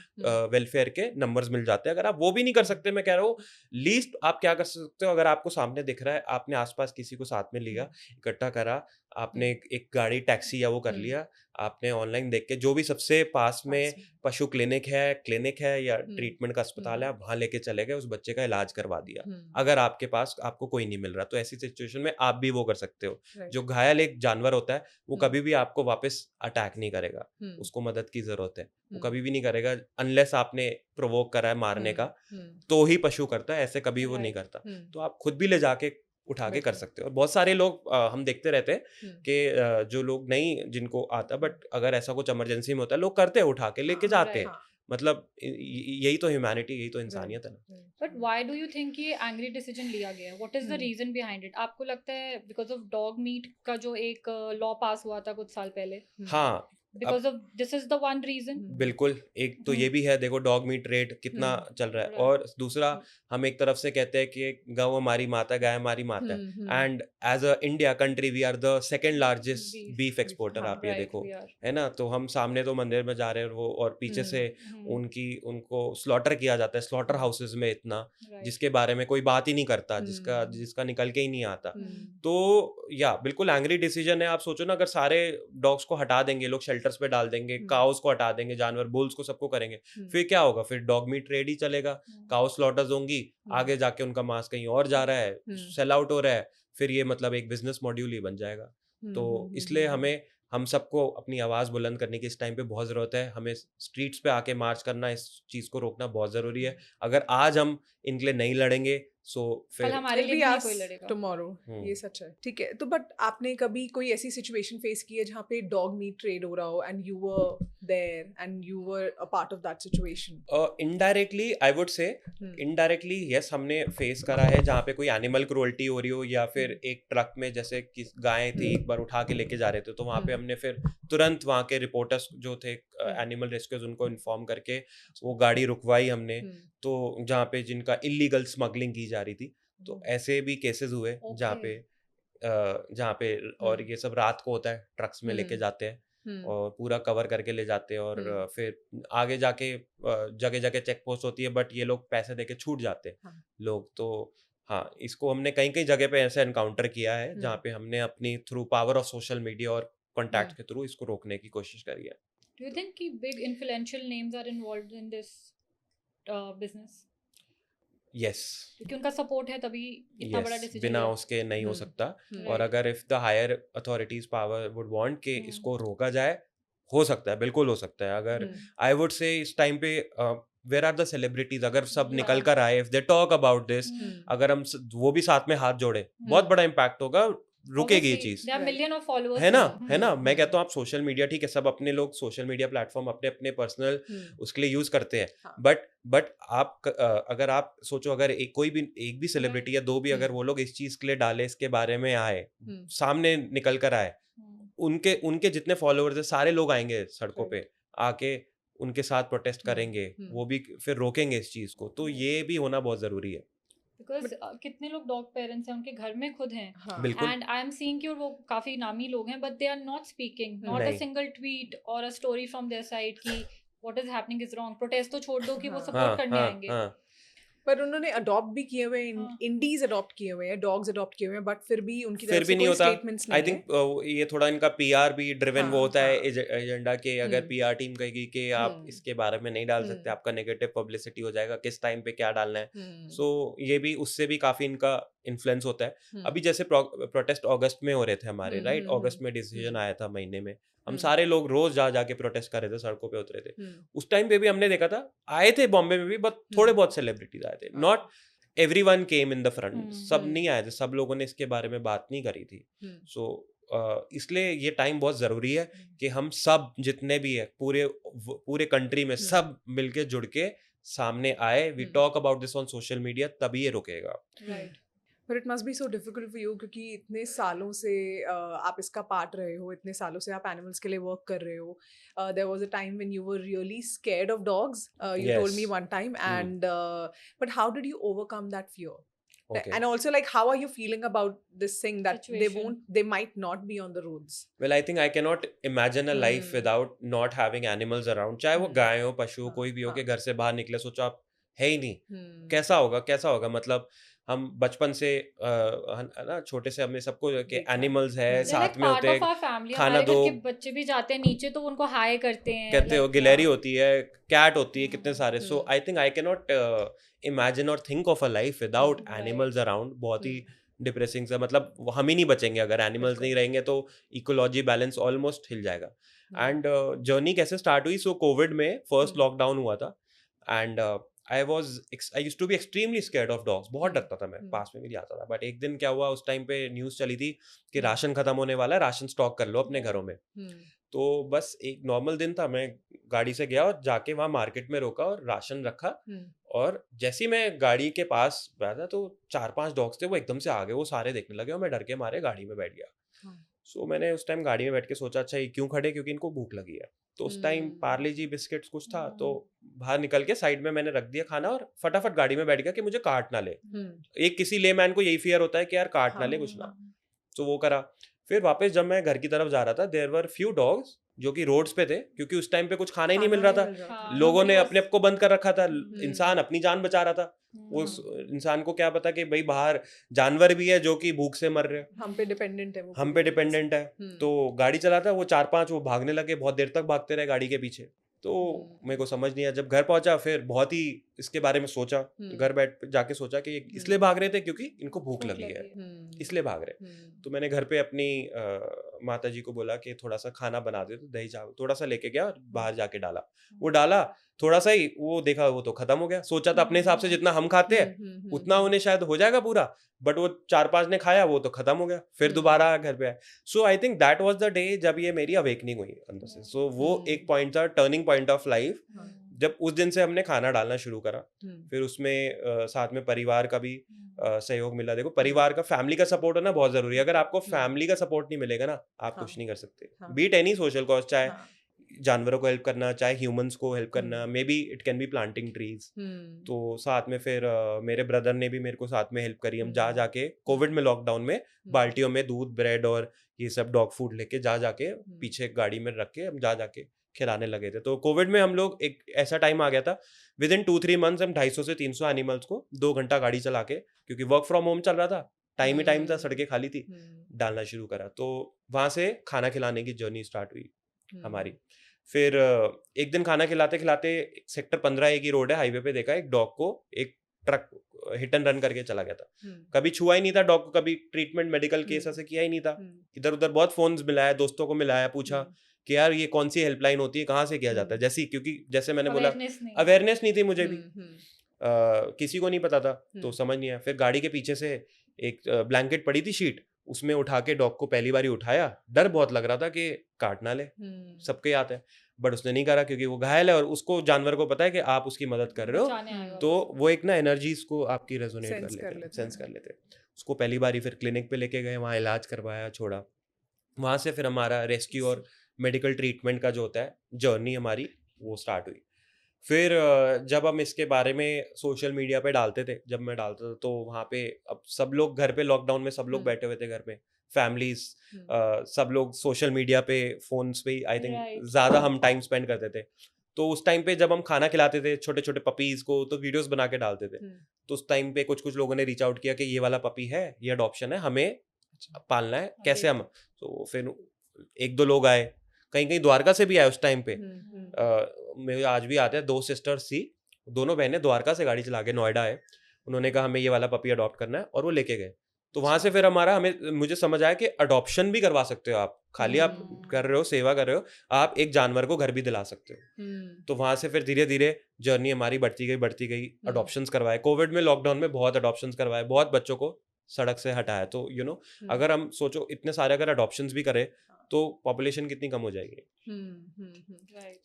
वेलफेयर के नंबर्स मिल जाते हैं। अगर आप वो भी नहीं कर सकते, मैं कह रहा हूँ, लीस्ट आप क्या कर सकते हो, अगर आपको सामने दिख रहा है, आपने आसपास किसी को साथ में लिया, इकट्ठा करा, आपने एक गाड़ी टैक्सी या वो कर लिया, आपने ऑनलाइन देख के जो भी सबसे पास में पशु क्लिनिक है या ट्रीटमेंट का अस्पताल है, आप वहां लेके चले गए, उस बच्चे का इलाज करवा दिया। अगर आपके पास आपको कोई नहीं मिल रहा, तो ऐसी सिचुएशन में आप भी वो कर सकते हो। जो घायल एक जानवर होता है, वो कभी भी आपको वापस अटैक नहीं करेगा, उसको मदद की जरूरत है, वो कभी भी नहीं करेगा अनलेस आपने प्रोवोक करा है मारने का, तो ही पशु करता है, ऐसे कभी वो नहीं करता। तो आप खुद भी ले जाके उठा के कर सकते हो। और बहुत सारे लोग हम देखते रहते हैं कि जो लोग नहीं, जिनको आता, बट अगर ऐसा कुछ इमरजेंसी में होता है, लोग करते हैं, उठा के लेके जाते हैं। मतलब यही तो ह्यूमैनिटी, यही तो इंसानियत है ना। But why do you think ये एंग्री डिसीजन लिया गया? What is the reason behind it? आपको लगता है बिकॉज ऑफ डॉग मीट का जो एक लॉ पास हुआ था कुछ साल पहले, हाँ, because of this is the one reason? बिल्कुल, एक तो ये भी है, देखो डॉग मीट रेट कितना चल रहा है, और दूसरा हम एक तरफ से कहते हैं कि गौ हमारी माता, गाय हमारी माता है, and as a India country we are the second largest beef exporter. आप ये देखो, है ना, तो हम सामने तो मंदिर में जा रहे हैं, वो और पीछे से उनको स्लॉटर किया जाता है स्लॉटर हाउसेस में इतना, जिसके बारे में कोई बात ही नहीं करता, जिसका निकल के ही नहीं आता। तो या बिल्कुल एंग्री डिसीजन है। आप सोचो ना, अगर सारे डॉग्स को हटा देंगे लोग, शेल्टर्स पे डाल देंगे, काउस को हटा देंगे, जानवर बुल्स को, सबको करेंगे, फिर क्या होगा? फिर डॉग मीट ट्रेड ही चलेगा, काउ स्लॉटर्स होंगी, आगे जाके उनका मांस कहीं और जा रहा है, सेल आउट हो रहा है, फिर ये मतलब एक बिजनेस मॉड्यूल ही बन जाएगा। तो इसलिए हम सबको अपनी आवाज बुलंद करने की इस टाइम पे बहुत जरूरत है। हमें स्ट्रीट्स पे आके मार्च करना, इस चीज को रोकना बहुत जरूरी है। अगर आज हम इनके लिए नहीं लड़ेंगे, सो फिर हमारे लिए भी कोई लड़ेगा टुमारो। ये सच है। ठीक है, तो बट आपने कभी कोई ऐसी सिचुएशन फेस की है जहाँ पे डॉग मीट ट्रेड हो रहा हो and you were there and you were a part of that situation? Indirectly I would say, indirectly yes, हमने फेस करा है, जहाँ पे कोई एनिमल क्रूअल्टी हो रही हो, या फिर एक ट्रक में जैसे किस गाय थी, एक बार उठा के लेके जा रहे थे, तो वहाँ पे हमने फिर तुरंत वहाँ के रिपोर्टर्स जो थे, एनिमल रेस्क्यूज, उनको इन्फॉर्म करके वो गाड़ी रुकवाई हमने। तो जहाँ पे जिनका इलीगल स्मगलिंग की जा रही थी, तो ऐसे भी केसेस हुए जहाँ पे और ये सब रात को होता है, ट्रक्स में लेके जाते हैं और पूरा कवर करके ले जाते हैं, और फिर आगे जाके जगह जगह चेक पोस्ट होती है, बट ये लोग पैसे देके छूट जाते हैं लोग। तो हाँ, इसको हमने कई कई जगह पे ऐसे एनकाउंटर किया है, जहाँ पे हमने अपनी through power of social media और कॉन्टैक्ट के थ्रू इसको रोकने की कोशिश करी है। Do you think कि big influential names are involved in this business? Yes क्योंकि उनका सपोर्ट है तभी इतना बड़ा यस डिसीजन बिना लिया। उसके नहीं हो हम्म, सकता। हम्म, और राइट। अगर if the higher authorities power would want कि हम्म। इसको रोका जाए, हो सकता है, बिल्कुल हो सकता है। अगर हम्म, आई वुड से इस टाइम पे वेयर आर द सेलिब्रिटीज, अगर सब निकल हाँ, कर आए, if they talk about this, hmm. अगर वो भी साथ में हाथ जोड़े, बहुत हम्म, बड़ा इम्पैक्ट होगा, रुकेगी ये ऑब्वियसली चीज। They are right, million of followers है ना, देयर। है ना, मैं कहता हम्म, हूँ आप सोशल मीडिया, ठीक है, सब अपने लोग सोशल मीडिया प्लेटफॉर्म अपने अपने पर्सनल हम्म, उसके लिए यूज करते हैं, हाँ, बट अगर आप सोचो, अगर कोई भी एक भी सेलिब्रिटी या दो भी अगर हम्म, वो लोग इस चीज के लिए डाले, इसके बारे में आए, हम्म, सामने निकल कर आए, उनके उनके जितने फॉलोअर्स है सारे लोग आएंगे सड़कों राइट, पे आके, उनके साथ प्रोटेस्ट हम्म, करेंगे, हम्म, वो भी फिर रोकेंगे इस चीज को, तो ये भी होना बहुत जरूरी है। बिकॉज बट कितने लोग डॉग पेरेंट्स हैं, उनके घर में खुद हैं, हाँ, बिल्कुल एंड आई एम सीइंग कि वो काफी नामी लोग हैं, but they are not speaking, not a नहीं, सिंगल ट्वीट और a story from their side कि what is happening is wrong. Protest तो छोड़ दो कि वो हाँ, सपोर्ट हाँ करने हाँ आएंगे। हाँ। पर उन्होंने अडॉप्ट भी किए हुए हैं, हाँ। इंडीज अडॉप्ट किए हुए हैं, डॉग्स अडॉप्ट किए हुए हैं, बट फिर भी उनकी फिर तरफ भी से नहीं कोई होता। स्टेटमेंट्स आई नहीं है। थिंक ये थोड़ा इनका पीआर भी ड्रिवन वो हाँ, होता है, हाँ, एजेंडा के, अगर हम्म, पीआर टीम कहेगी कि आप हम्म, इसके बारे में नहीं डाल सकते, हम्म, आपका नेगेटिव पब्लिसिटी हो जाएगा, किस टाइम पे क्या डालना है, हम्म, सो ये भी उससे भी काफी इनका इन्फ्लुएंस होता है। अभी हम्म, जैसे प्रोटेस्ट अगस्त में हो रहे थे हमारे, हम्म, राइट, अगस्त में डिसीजन हम्म, आया था महीने में, हम हम्म, सारे लोग रोज जा जाके प्रोटेस्ट कर रहे थे, सड़कों पे उतरे थे। हम्म, उस टाइम पे भी हमने देखा था, आए थे बॉम्बे में भी, बट थोड़े बहुत सेलिब्रिटीज आए थे, हाँ, not everyone came in the front, सब हम्म, नहीं आए थे, सब लोगों ने इसके बारे में बात नहीं करी थी। हम्म, सो इसलिए ये टाइम बहुत ज़रूरी है कि हम सब जितने भी है पूरे पूरे कंट्री में हम्म, सब मिलके जुड़ के सामने आए, we hmm, talk about this on social media, तभी ये रुकेगा। राइट। पर it must be so difficult for you, क्योंकि इतने सालों से आप इसका पार्ट रहे हो, इतने सालों से आप एनिमल्स के लिए वर्क कर रहे हो. There was a time when you were really scared of dogs, you told yes. me one time, and but how did you overcome that fear? Okay. And also, like, how are you feeling about this thing that situation. they might not be on the roads? Well I think I can not imagine a life hmm, without not having animals around, चाहे वो गाय हो, पशु हो, हाँ, कोई भी हो, हाँ, के घर से बाहर निकले, सोचो आप है ही नहीं, हम्म, कैसा होगा, कैसा होगा। मतलब हम बचपन से है ना, छोटे से हमने सबको के देखा है, एनिमल्स है, दे आर लाइक साथ में पार्ट होते ऑफ हैं, आवर फैमिली। खाना हमारे घर दो, के बच्चे भी जाते हैं नीचे तो उनको हाय करते हैं, कहते हो, लाइक गिलहरी होती है, कैट होती है, कितने सारे। So hmm, I think I can not imagine और think of a life without right. Animals around. बहुत ही हम्म, डिप्रेसिंग सा, मतलब हम ही नहीं बचेंगे अगर एनिमल्स नहीं बिल्कुल, रहेंगे, तो इकोलॉजी बैलेंस ऑलमोस्ट हिल जाएगा। हम्म, एंड जर्नी कैसे स्टार्ट हुई, सो कोविड में फर्स्ट हम्म, लॉकडाउन हुआ था, and I used to be extremely scared of dogs, बहुत हम्म, डरता था मैं, हम्म, पास में भी नहीं आता था। बट एक दिन क्या हुआ, उस टाइम पे न्यूज़ चली थी कि हम्म, राशन खत्म होने वाला है, राशन स्टॉक कर लो अपने घरों में। हम्म, तो बस एक नॉर्मल दिन था, मैं गाड़ी से गया और जाके वहाँ मार्केट में रोका और राशन रखा, हम्म, और जैसे ही मैं गाड़ी के पास बैठा तो 4-5 डॉग्स थे, वो एकदम से आ गए, वो सारे देखने लगे, और मैं डर के मारे गाड़ी में बैठ गया। हाँ, सो मैंने उस टाइम गाड़ी में बैठ के सोचा, अच्छा ये क्यों खड़े, क्योंकि इनको भूख लगी है। तो उस टाइम पार्ले जी बिस्किट्स कुछ था, तो बाहर निकल के साइड में मैंने रख दिया खाना, और फटाफट गाड़ी में बैठ गया कि मुझे काट ना ले। हम्म, एक किसी लेमैन को यही फियर होता है कि यार काट ना ले हाँ, कुछ ना। तो वो करा। फिर वापस जब मैं घर की तरफ जा रहा था, देयर वर फ्यू डॉग्स जो कि रोड्स पे थे, क्योंकि उस टाइम पे कुछ खाना ही नहीं मिल खाना रहा नहीं मिल था, रहा था, हाँ, लोगों nobody ने was- अपने आप को बंद कर रखा था, इंसान हम्म, अपनी जान बचा रहा था। वो हम्म, इंसान को क्या पता कि भाई बाहर जानवर भी है जो कि भूख से मर रहे हैं, हम पे डिपेंडेंट है वो हम पूरी पे तरीके से. डिपेंडेंट है। तो गाड़ी चलाता, वो 4-5 वो भागने लगे, बहुत देर तक भागते रहे गाड़ी के पीछे। तो मेरे को समझ नहीं आया, जब घर पहुंचा फिर बहुत ही इसके बारे में सोचा, घर बैठ जाके सोचा कि ये इसलिए भाग रहे थे क्योंकि इनको भूख लगी है, इसलिए भाग रहे। तो मैंने घर पे अपनी माता जी को बोला कि थोड़ा सा खाना बना दे, तो दही चावल थोड़ा सा लेके गया और बाहर जाके डाला। वो डाला थोड़ा सा ही, वो देखा वो तो खत्म हो गया। सोचा था अपने हिसाब से जितना हम खाते हैं उतना उन्हें शायद हो जाएगा पूरा, बट वो 4-5 ने खाया, वो तो खत्म हो गया। फिर दोबारा घर पे आए। So I think that was the day जब ये मेरी अवेकनिंग हुई अंदर से। सो वो एक पॉइंट था, टर्निंग पॉइंट ऑफ लाइफ, जब उस दिन से हमने खाना डालना शुरू करा। फिर उसमें साथ में परिवार का भी सहयोग मिला। देखो परिवार का, फैमिली का सपोर्ट होना बहुत जरूरी है। अगर आपको फैमिली का सपोर्ट नहीं मिलेगा ना, आप कुछ नहीं कर सकते। बीट एनी सोशल कॉज, चाहे जानवरों को हेल्प करना, चाहे ह्यूमंस को हेल्प करना, may be it can be planting trees. तो साथ में फिर मेरे ब्रदर ने भी मेरे को साथ में हेल्प करी। हम जा जाके कोविड में, लॉकडाउन में, बाल्टियों में दूध, ब्रेड और ये सब डॉग फूड लेके जा जाके पीछे गाड़ी में रख के हम जा जाके खिलाने लगे थे। तो कोविड में हम लोग, एक ऐसा टाइम आ गया था, विद इन 2-3 मंथ्स हम 250 से 300 एनिमल्स को 2 घंटा गाड़ी चला के, क्योंकि वर्क फ्रॉम होम चल रहा था, टाइम ही टाइम था, सड़कें खाली थी, डालना शुरू करा। तो वहां से खाना खिलाने की जर्नी स्टार्ट हुई हमारी। फिर एक दिन खाना खिलाते खिलाते सेक्टर 15A की रोड है, हाईवे पे, देखा एक डॉग को एक ट्रक हिट एंड रन करके चला गया था, कभी छुआ ही नहीं था डॉग को, कभी ट्रीटमेंट मेडिकल केस ऐसे किया ही नहीं था। इधर उधर बहुत फोन्स मिलाया, दोस्तों को मिलाया, पूछा कि यार ये कौन सी हेल्पलाइन होती है, कहाँ से किया जाता है, जैसी, क्योंकि जैसे मैंने बोला अवेयरनेस नहीं थी मुझे भी, किसी को नहीं पता था, तो समझ नहीं आया। फिर गाड़ी के पीछे से एक ब्लैंकेट पड़ी थी, शीट, उसमें उठा के डॉग को पहली बार ही उठाया, डर बहुत लग रहा था कि काट ना ले, सबके आते हैं, बट उसने नहीं करा क्योंकि वो घायल है और उसको, जानवर को पता है कि आप उसकी मदद कर रहे हो, तो वो एक ना एनर्जीज को आपकी रेजोनेट कर लेते, सेंस कर लेते। उसको पहली बार ही फिर क्लिनिक पे लेके गए, वहाँ इलाज करवाया, छोड़ा, वहाँ से फिर हमारा रेस्क्यू और मेडिकल ट्रीटमेंट का जो होता है जर्नी हमारी वो स्टार्ट हुई। फिर जब हम इसके बारे में सोशल मीडिया पे डालते थे, जब मैं डालता था, तो वहाँ पे अब सब लोग घर पे, लॉकडाउन में सब लोग बैठे हुए थे घर में, फैमिलीज, सब लोग सोशल मीडिया पे, फोन्स पे, आई थिंक ज़्यादा हम टाइम स्पेंड करते थे। तो उस टाइम पे जब हम खाना खिलाते थे छोटे छोटे पपीज़ को, तो वीडियोस बना के डालते थे। तो उस टाइम पे कुछ कुछ लोगों ने रीच आउट किया कि ये वाला पपी है, ये अडॉप्शन है, हमें पालना है, कैसे हम, तो फिर एक दो लोग आए, कहीं कहीं द्वारका से भी आए उस टाइम पे, मेरे आज भी आते हैं, 2 सिस्टर्स थी, दोनों बहनें द्वारका से गाड़ी चला के नोएडा आए, उन्होंने कहा हमें ये वाला पपी अडॉप्ट करना है, और वो लेके गए। तो वहां से फिर मुझे समझ आया कि अडॉप्शन भी करवा सकते हो आप, खाली आप कर रहे हो, सेवा कर रहे हो, आप एक जानवर को घर भी दिला सकते हो। तो वहां से फिर धीरे धीरे जर्नी हमारी बढ़ती गई, अडॉप्शंस करवाए, कोविड में, लॉकडाउन में बहुत अडॉप्शंस करवाए, बहुत बच्चों को सड़क से हटाया। तो अगर हम सोचो इतने सारे अगर अडॉप्शंस भी करें तो पॉपुलेशन कितनी कम हो जाएगी।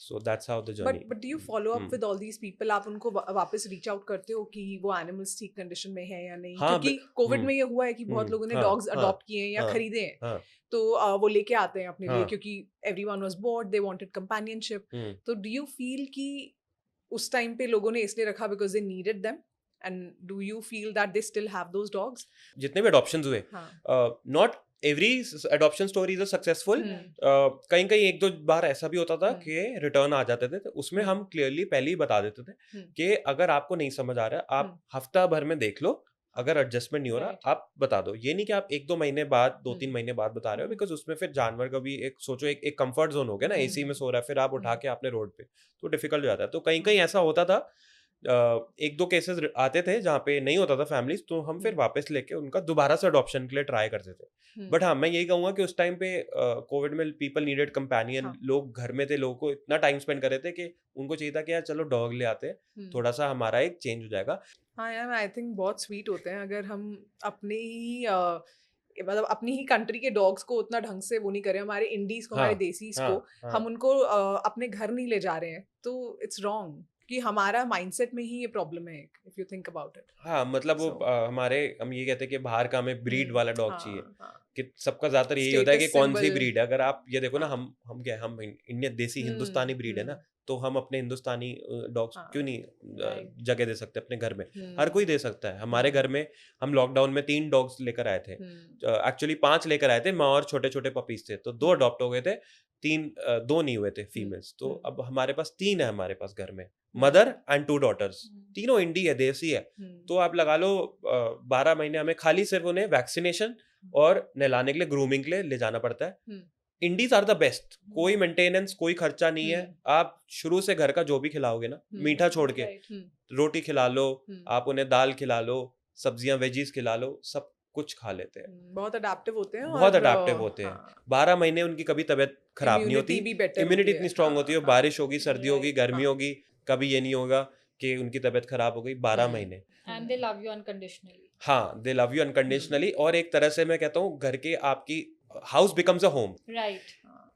So that's how the journey. But do you follow up with all these people? आप उनको वापस रीच आउट करते हो कि वो एनिमल्स ठीक कंडीशन में है या नहीं? हाँ, क्योंकि कोविड में ये हुआ है कि बहुत लोगों ने डॉग्स अडॉप्ट किए हैं या खरीदे हैं, तो वो लेके आते हैं अपने लिए, क्योंकि everyone was bored, they wanted companionship. तो डू यू फील कि उस टाइम पे लोगों ने इसलिए रखा because they needed them? And do you feel that they still have those dogs? जितने भी adoptions हुए, not every adoption story is successful. कहीं कहीं एक दो बार ऐसा भी होता था कि रिटर्न आ जाते थे, तो उसमें हम क्लियरली पहले ही बता देते थे कि अगर आपको नहीं समझ आ रहा, आप हफ्ता भर में देख लो, अगर एडजस्टमेंट नहीं हो रहा आप बता दो। ये नहीं कि आप 1-2 महीने बाद, 2-3 महीने बाद बता रहे हो, बिकॉज उसमें फिर जानवर का भी एक सोचो, एक कंफर्ट जोन हो गया ना, एसी में सो रहा है, फिर आप उठा के आपने रोड पे, तो डिफिकल्ट हो जाता है। तो कहीं कहीं ऐसा होता था, 1-2 केसेस आते थे जहाँ पे नहीं होता था फैमिलीज, तो हम फिर वापस लेके उनका दोबारा से अडॉप्शन के लिए ट्राई करते थे। बट हाँ, मैं यही कहूंगा कि उस टाइम पे कोविड में पीपल नीडेड कंपेनियन, लोग घर में थे, लोगों को इतना टाइम स्पेंड कर रहे थे कि उनको चाहिए था कि यार चलो डॉग ले आते हैं, थोड़ा सा हमारा एक चेंज हो जाएगा। हाँ यार, आई थिंक बहुत स्वीट होते हैं। अगर हम अपने ही मतलब अपनी ही कंट्री के डॉग्स को उतना ढंग से वो नहीं करें, हमारे इंडीज को, हमारे देसीज को हम उनको अपने घर नहीं ले जा रहे हैं, तो इट्स रॉन्ग कि हमारा माइंडसेट में ही ये प्रॉब्लम है, if you think about it. हाँ, मतलब वो हमारे, हम ये कहते हैं कि बाहर का हमें ब्रीड वाला डॉग चाहिए, कि सबका ज्यादातर यही होता है कि कौन सी ब्रीड है। अगर आप ये देखो ना, हम क्या, हम इंडियन देसी हिंदुस्तानी ब्रीड है ना, तो हम अपने हिंदुस्तानी डॉग्स क्यों नहीं जगह दे सकते अपने घर में? हर कोई दे सकता है। हमारे घर में हम लॉकडाउन में 3 डॉग्स लेकर आए थे, एक्चुअली 5 लेकर आए थे, माँ और छोटे छोटे पपीज थे, तो 2 अडॉप्ट हो गए थे, 2 नहीं हुए थे फीमेल्स। तो अब हमारे पास 3 है हमारे पास घर में, मदर एंड 2 डॉटर्स, तीनों इंडी है, देसी है। तो आप लगा लो 12 महीने हमें खाली सिर्फ उन्हें वैक्सीनेशन और नहलाने के लिए, ग्रूमिंग के लिए ले जाना पड़ता है। इंडीज आर द बेस्ट, कोई मेंटेनेंस, कोई खर्चा नहीं है। आप शुरू से घर का जो भी खिलाओगे ना, मीठा छोड़ के, रोटी खिला लो, आप उन्हें दाल खिला लो, सब्जियां वेजीज खिला लो, सब कुछ खा लेते हैं। बहुत अडेप्टिव होते हैं, बहुत अडेप्टिव होते हैं। 12 महीने उनकी कभी तबीयत खराब नहीं होती, इम्यूनिटी इतनी स्ट्रांग होती है। बारिश होगी, सर्दी होगी, गर्मी होगी, कभी ये नहीं होगा कि उनकी तबीयत खराब हो गई 12 महीने। And they love you unconditionally. हाँ, they love you unconditionally। और एक तरह से मैं कहता हूँ, घर के आपकी house becomes a home, Right.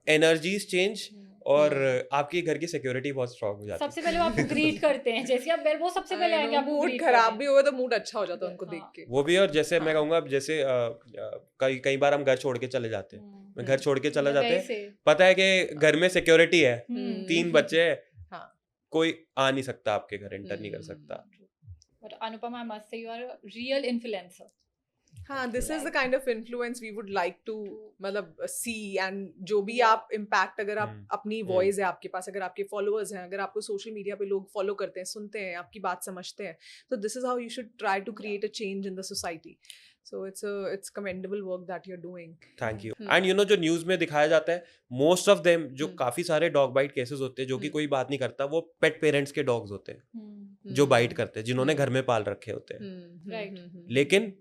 Energies change, और आपकी घर की सिक्योरिटी बहुत स्ट्रांग हो जाती है। सबसे पहले वो आपको ग्रीट करते हैं, जैसे आप वो सबसे पहले आएंगे, आपको मूड greet खराब करें। भी होगा तो मूड अच्छा हो जाता है उनको देख के। वो भी, और जैसे मैं कहूँगा, जैसे कई बार हम घर छोड़ के चले जाते हैं, मैं घर छोड़ के चला जाते हैं, पता है कि घर में सिक्योरिटी है, 3 बच्चे हैं, कोई आ नहीं सकता आपके घर, एंटर नहीं कर सकता। But Anupama, I must say you are a real influencer. हाँ, this is the kind of influence we would like to मतलब see, and जो भी आप impact, अगर आप अपनी voice है आपके पास, अगर आपके followers हैं, अगर आपको social media पे लोग follow करते हैं, सुनते हैं, आपकी बात समझते हैं, तो this is how you should try to create a change in the society. So it's commendable work that you're doing. Thank you Hmm. And you know जो न्यूज में दिखाया जाता है मोस्ट ऑफ देम जो Hmm. काफी सारे dog bite cases होते हैं जो कि Hmm. कोई बात नहीं करता वो पेट पेरेंट्स के डॉग्स होते हैं हम्म, जो बाइट Hmm. करते हैं जिन्होंने Hmm. घर में पाल रखे होते हैं Right. लेकिन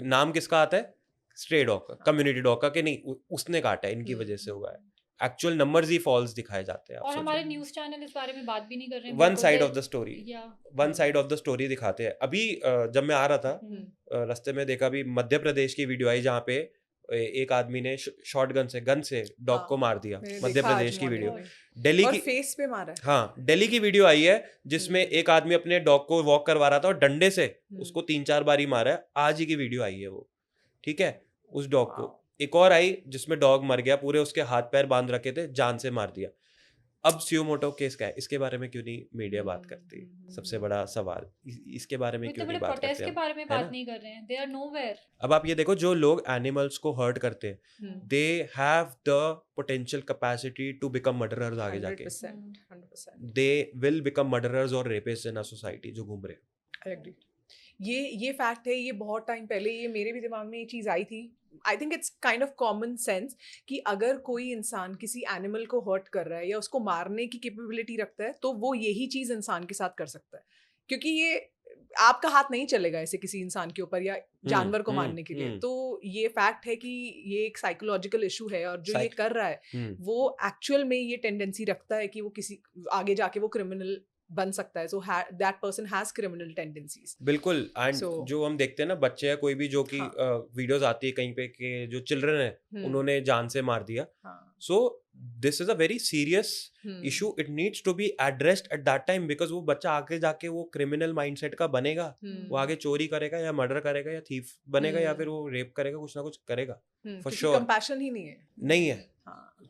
नाम किसका आता है स्ट्रे डॉग का कम्युनिटी डॉग का कि नहीं उसने काटा है इनकी वजह से हुआ है एक्चुअल नंबर्स ही फॉल्स दिखाए जाते हैं और हमारे न्यूज़ चैनल इस बारे में बात भी नहीं कर रहे हैं one because side they- of the story yeah. One side of the story दिखाते हैं अभी जब मैं आ रहा था हम्म, रास्ते में देखा भी मध्य प्रदेश की वीडियो आई जहाँ पे एक आदमी ने शॉर्ट गन से डॉग हाँ, को मार दिया मैंने मध्य देखा आज प्रदेश की morning वीडियो में। दिल्ली और की फेस पे मारा है। हाँ दिल्ली की वीडियो आई है जिसमें एक आदमी अपने डॉग को वॉक करवा रहा था और डंडे से उसको 3-4 बार ही मारा है आज ही की वीडियो आई है वो ठीक है उस डॉग को एक और आई जिसमें डॉग मर गया पूरे उसके हाथ पैर बांध रखे थे जान से मार दिया अब सुमोटो केस क्या है इसके बारे में क्यों नहीं मीडिया बात करती सबसे बड़ा सवाल इसके बारे में वो क्यों इतने नहीं बड़े बात प्रोटेस्ट करते के हम बारे में है बात ना? नहीं कर रहे हैं, दे आर नोवेयर। अब आप ये देखो जो लोग एनिमल्स को हर्ट करते हैं they have the potential capacity to become murderers आगे जाके 100%. दे विल बिकम मर्डरर्स और रेपिस्ट इन अ सोसाइटी जो घूम रहे हैं। I agree. ये फैक्ट है, ये बहुत टाइम पहले ये मेरे भी दिमाग में ये चीज़ आई थी। I think it's kind of common sense कि अगर कोई इंसान किसी एनिमल को हर्ट कर रहा है या उसको मारने की कैपेबिलिटी रखता है तो वो यही चीज़ इंसान के साथ कर सकता है, क्योंकि ये आपका हाथ नहीं चलेगा ऐसे किसी इंसान के ऊपर या जानवर को मारने के लिए। तो ये फैक्ट है कि ये एक साइकोलॉजिकल इशू है और जो ये कर रहा है वो एक्चुअल में ये टेंडेंसी रखता है कि वो किसी आगे जाके वो क्रिमिनल बन सकता है। So that person has criminal tendencies. बिल्कुल एंड जो हम देखते हैं ना बच्चे या कोई भी जो कि वीडियोस आती है कहीं पे कि जो चिल्ड्रन है उन्होंने जान से मार दिया। So this is a very serious issue, it needs to be addressed at that time because वो बच्चा आगे जाके वो क्रिमिनल माइंडसेट का बनेगा, वो आगे चोरी करेगा या मर्डर करेगा या थीफ बनेगा या फिर वो रेप करेगा, कुछ ना कुछ करेगा फॉर श्योर। कंपैशन ही नहीं है।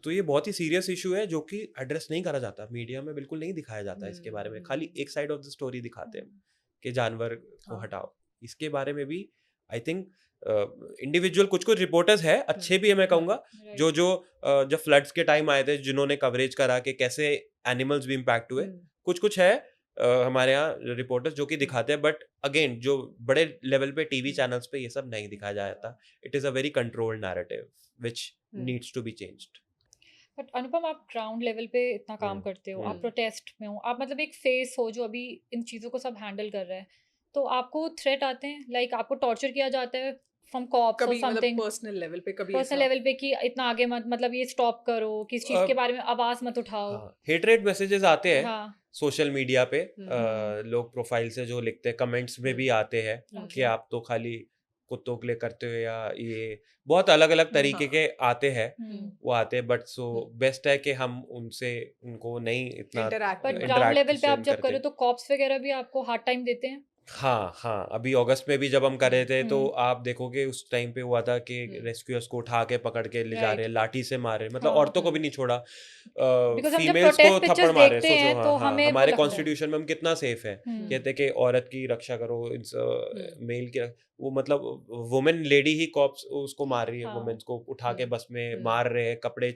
तो ये बहुत ही सीरियस इशू है जो कि एड्रेस नहीं करा जाता, मीडिया में बिल्कुल नहीं दिखाया जाता इसके बारे में, खाली एक साइड ऑफ द स्टोरी दिखाते हैं कि जानवर को हटाओ। इसके बारे में भी आई थिंक इंडिविजुअल कुछ रिपोर्टर्स है अच्छे भी है मैं कहूँगा, जो जब फ्लड्स के टाइम आए थे जिन्होंने कवरेज करा कि कैसे एनिमल्स भी इम्पैक्ट हुए, कुछ है हमारे यहाँ रिपोर्टर्स जो कि दिखाते हैं। बट अगेन जो बड़े लेवल पे टीवी चैनल्स पे ये सब नहीं दिखाया जाता। It is a very controlled narrative which needs to be changed. But Anupam, आप ग्राउंड लेवल पे इतना काम करते हो, आप प्रोटेस्ट में हो, आप मतलब एक फेस हो जो अभी इन चीज़ों को सब हैंडल कर रहा है, तो आपको थ्रेट आते हैं, लाइक आपको टॉर्चर किया जाता है फ्रॉम कॉप्स और समथिंग पर्सनल लेवल पे, कभी पर्सनल लेवल पे कि इतना आगे मत, मतलब ये स्टॉप करो, किस चीज़ के बारे में आवाज़ मत उठाओ? हेटरेट मैसेजेस आते हैं सोशल मीडिया पे, लोग प्रोफाइल से जो लिखते हैं, कमेंट्स में भी आते हैं कि आप तो खाली कुत्तों के लिए करते हो, या ये बहुत अलग अलग तरीके के आते हैं, वो आते हैं। बट सो बेस्ट है कि हम उनको नहीं इतना बट ग्राउंड लेवल पे आप जब करो तो कॉप्स वगैरह भी आपको हार्ड टाइम देते हैं? हाँ, अभी अगस्त में भी जब हम कर रहे थे तो आप देखोगे उस टाइम पे हुआ था कि रेस्क्यूअर्स को उठा के पकड़ के ले जा रहे, लाठी से मारे, मतलब औरतों को भी नहीं छोड़ा, फीमेल्स को थप्पड़ मारे। सोचो तो हमारे कॉन्स्टिट्यूशन में हम कितना सेफ है, कहते कि औरत की रक्षा करो, मेल की, वो मतलब वुमेन लेडी ही कॉप्स उसको मार रही है, वुमेन्स को उठा के बस में मार रहे हैं, कपड़े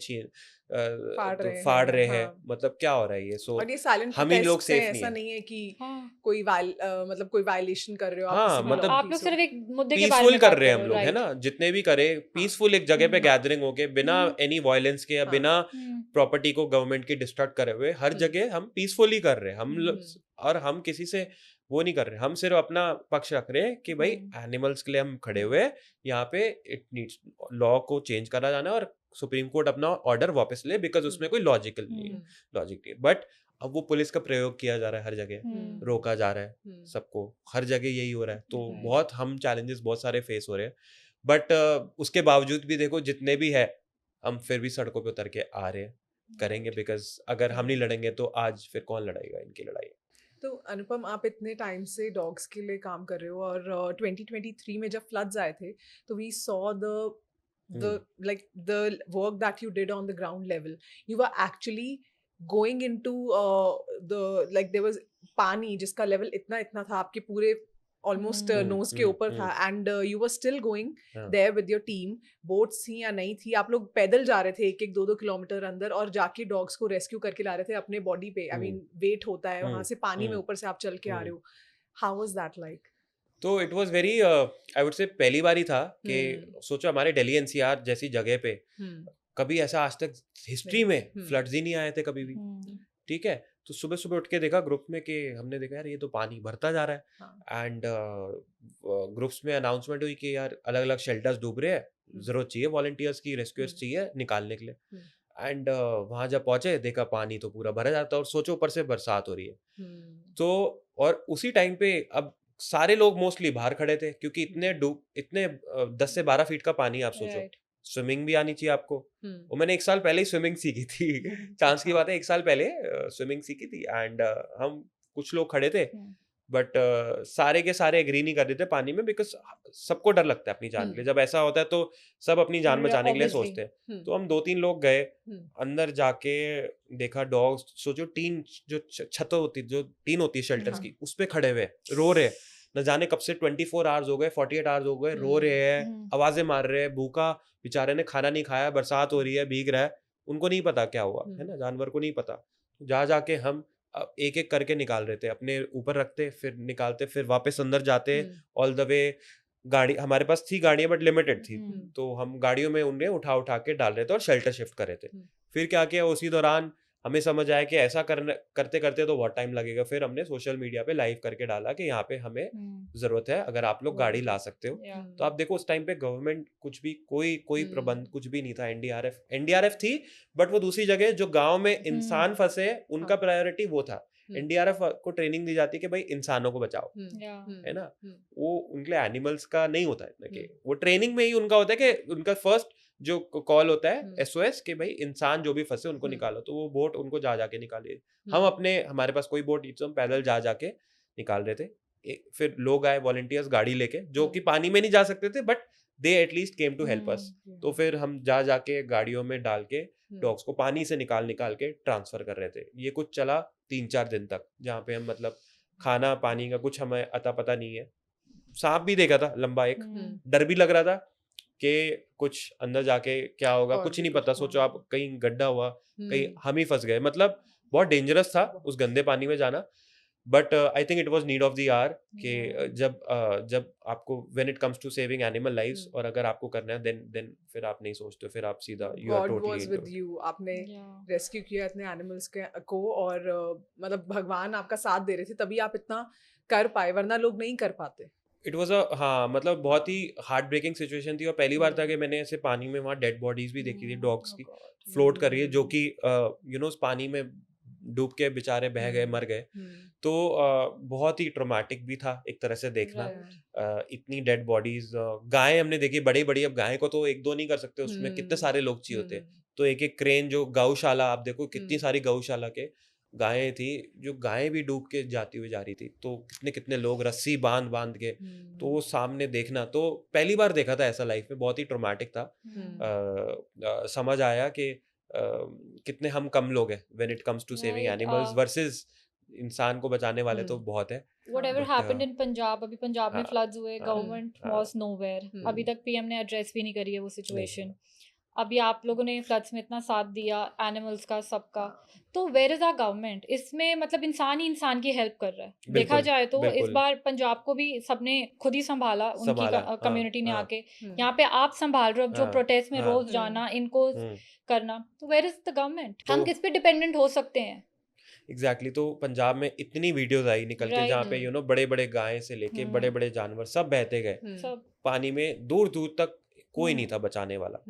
फाड़ रहे हैं, मतलब क्या हो रहा है ये? सो और ये साइलेंट हम ही लोग सेफ नहीं ऐसा है। नहीं है कि कोई मतलब कोई वायलेशन कर रहे हो आप, मतलब आप लोग सिर्फ एक मुद्दे के बारे पीसफुल में कर बात रहे हैं हम कर लोग, रहे है हो, ना, जितने भी करे पीसफुल एक जगह पे गैदरिंग होके बिना एनी वायलेंस के या बिना प्रॉपर्टी को गवर्नमेंट की डिस्ट्रक्ट करे हुए, हर जगह हम पीसफुली कर रहे हैं हम और हम किसी से वो नहीं कर रहे, हम सिर्फ अपना पक्ष रख रहे हैं कि भाई एनिमल्स के लिए हम खड़े हुए हैं यहाँ पे, इट नीड्स लॉ को चेंज करा जाना है और सुप्रीम कोर्ट अपना ऑर्डर वापस ले, बिकॉज उसमें कोई लॉजिक नहीं। बट अब वो पुलिस का प्रयोग किया जा रहा है हर जगह, रोका जा रहा है सबको, हर जगह यही हो रहा है, तो बहुत हम चैलेंजेस बहुत सारे फेस हो रहे हैं। बट उसके बावजूद भी देखो जितने भी है हम फिर भी सड़कों पे उतर के आ रहे हैं, करेंगे, बिकॉज अगर हम नहीं लड़ेंगे तो आज फिर कौन लड़ाएगा इनकी लड़ाई। तो अनुपम, आप इतने टाइम से डॉग्स के लिए काम कर रहे हो और 2023 में जब फ्लड्स आए थे तो we saw the work that you did on the ground level. You were actually going into there was पानी जिसका लेवल इतना था आपके पूरे ऑलमोस्ट नोज के ऊपर था, and you were still going there with your team. Boats थी या नहीं थी, आप लोग पैदल जा रहे थे 1-2 किलोमीटर अंदर और जाके डॉग्स को रेस्क्यू करके ला रहे थे अपने बॉडी पे। आई मीन वेट होता है वहां से, पानी में ऊपर से आप चल के आ रहे हो। How was that like? तो it was very I would say पहली बार ही था कि सोचो हमारे दिल्ली एनसीआर जैसी जगह पे कभी ऐसा आज तक हिस्ट्री में फ्लड्स ही नहीं आए थे कभी भी, ठीक है। तो सुबह सुबह उठ के देखा ग्रुप में कि हमने देखा यार ये तो पानी भरता जा रहा है, एंड ग्रुप्स में अनाउंसमेंट हुई कि यार अलग अलग शेल्टर्स डूब रहे हैं, जरूरत चाहिए वॉलंटियर्स की, रेस्क्यूअर्स चाहिए निकालने के लिए। एंड वहां जब पहुंचे देखा पानी तो पूरा भरा जाता, और सोचो ऊपर से बरसात हो रही है। तो और उसी टाइम पे अब सारे लोग मोस्टली बाहर खड़े थे क्योंकि इतने 10 से 12 फीट का पानी, आप सोचो। राइट स्विमिंग भी आनी चाहिए आपको, और मैंने 1 साल पहले ही स्विमिंग सीखी थी। चांस की बात है, 1 साल पहले स्विमिंग सीखी थी। एंड हम कुछ लोग खड़े थे, बट सारे के सारे एग्री नहीं कर रहे थे पानी में, बिकॉज सबको डर लगता है अपनी जान के लिए। जब ऐसा होता है तो सब अपनी जान बचाने के लिए सोचते हैं। तो हम 2-3 लोग गए अंदर, जाके देखा डॉग्स, सोचो टीन जो छत होती, जो टीन होती है शेल्टर्स की, उस पे खड़े हुए रो रहे, न जाने कब से 24 आवर्स हो गए, 48 आवर्स हो गए, रो रहे हैं, आवाजें मार रहे हैं, भूखा, बेचारे ने खाना नहीं खाया, बरसात हो रही है, भीग रहा है, उनको नहीं पता क्या हुआ है ना, जानवर को नहीं पता। जा जाके हम एक एक करके निकाल रहे थे, अपने ऊपर रखते, फिर निकालते, फिर वापस अंदर जाते, ऑल द वे। गाड़ी हमारे पास थी, गाड़ियां बट लिमिटेड थी, तो हम गाड़ियों में उन्हें उठा उठा के डाल रहे थे और शेल्टर शिफ्ट कर रहे थे। फिर क्या किया, उसी दौरान हमें समझ आया कि ऐसा करते करते तो बहुत टाइम लगेगा। फिर हमने सोशल मीडिया पे लाइव करके डाला कि यहाँ पे हमें जरूरत है, अगर आप लोग गाड़ी ला सकते हो। तो आप देखो उस टाइम पे गवर्नमेंट कुछ भी, कोई प्रबंध कुछ भी नहीं था। एनडीआरएफ थी, बट वो दूसरी जगह, जो गांव में इंसान फंसे उनका प्रायोरिटी वो था। एनडीआरएफ को ट्रेनिंग दी जाती है कि भाई इंसानों को बचाओ, है ना। वो उनके लिए एनिमल्स का नहीं होता है कि वो ट्रेनिंग में ही उनका होता है कि उनका फर्स्ट जो कॉल होता है एसओएस कि भाई इंसान जो भी फंसे उनको निकालो। तो वो बोट उनको जा जाके निकाले। हम हमारे पास कोई बोट नहीं, तो हम पैदल जा जाके निकाल रहे थे। फिर लोग आए वॉलंटियर्स गाड़ी लेके, जो कि पानी में नहीं जा सकते थे, but they at least came to help us. तो फिर हम जा जाके गाड़ियों में डाल के डॉग्स को पानी से निकाल के ट्रांसफर कर रहे थे। ये कुछ चला 3-4 दिन तक, जहाँ पे हम मतलब खाना पानी का कुछ हमें अता पता नहीं है। सांप भी देखा था लंबा एक, डर भी लग रहा था कि कुछ अंदर जाके क्या होगा, कुछ नहीं पता। सोचो आप, कहीं गड्ढा हुआ, कहीं हम ही फंस गए, मतलब बहुत डेंजरस था उस गंदे पानी में जाना। But I think it was need of the hour कि जब आपको when it comes to saving animal lives, और अगर आपको करना है देन फिर आप नहीं सोचते, फिर आप सीधा you are totally God was with you. आपने रेस्क्यू किया इतने एनिमल्स को, और मतलब भगवान आपका साथ दे रहे थे, तभी आप इतना कर पाए, वरना लोग नहीं कर पाते। इट वाज हाँ, मतलब बहुत ही हार्ट ब्रेकिंग सिचुएशन थी। और पहली बार था कि मैंने ऐसे पानी में वहाँ डेड बॉडीज भी देखी थी, डॉग्स की फ्लोट कर रही है, जो कि उस पानी में डूब के बेचारे बह गए, मर गए। तो बहुत ही ट्रॉमेटिक भी था एक तरह से देखना। इतनी डेड बॉडीज, गायें हमने देखी बड़ी बड़ी। अब गाय को तो 1-2 नहीं कर सकते, उसमें कितने सारे लोग चाहिए होते। तो एक एक क्रेन, जो गौशाला, आप देखो कितनी सारी गौशाला के गायें थी, जो गायें भी डूब के जाती हुई जा रही थी। तो कितने कितने लोग रस्सी बांध के, तो वो सामने देखना, तो पहली बार देखा था ऐसा लाइफ में, बहुत ही ट्रॉमेटिक था। समझ आया कि कितने हम कम लोग हैं when it comes to saving animals versus इंसान को बचाने वाले तो बहुत है। Whatever happened in Punjab, अभी पंजाब में फ्लड्स हुए, गवर्नमेंट वाज नोवेयर। अभी तक पीएम ने एड्रेस भी नहीं करी है वो सिचुएशन। अभी आप लोगों ने फ्लड्स में इतना साथ दिया, एनिमल्स का, सबका, तो वेयर इज आवर गवर्नमेंट? इसमें मतलब इंसान ही इंसान की हेल्प कर रहा है। देखा जाए तो इस बार पंजाब को भी सबने खुद ही संभाला, उनकी कम्युनिटी ने आके। यहाँ पे आप संभाल रहे हो, जो प्रोटेस्ट में रोज जाना, इनको करना, तो वेयर इज द गवर्नमेंट? हम किस पे डिपेंडेंट हो सकते हैं? एग्जैक्टली तो पंजाब में इतनी वीडियोस आई निकल के, जहाँ पे बड़े बड़े गाय से लेके बड़े बड़े जानवर सब बहते गए पानी में, दूर दूर तक कोई नहीं था बचाने वाला।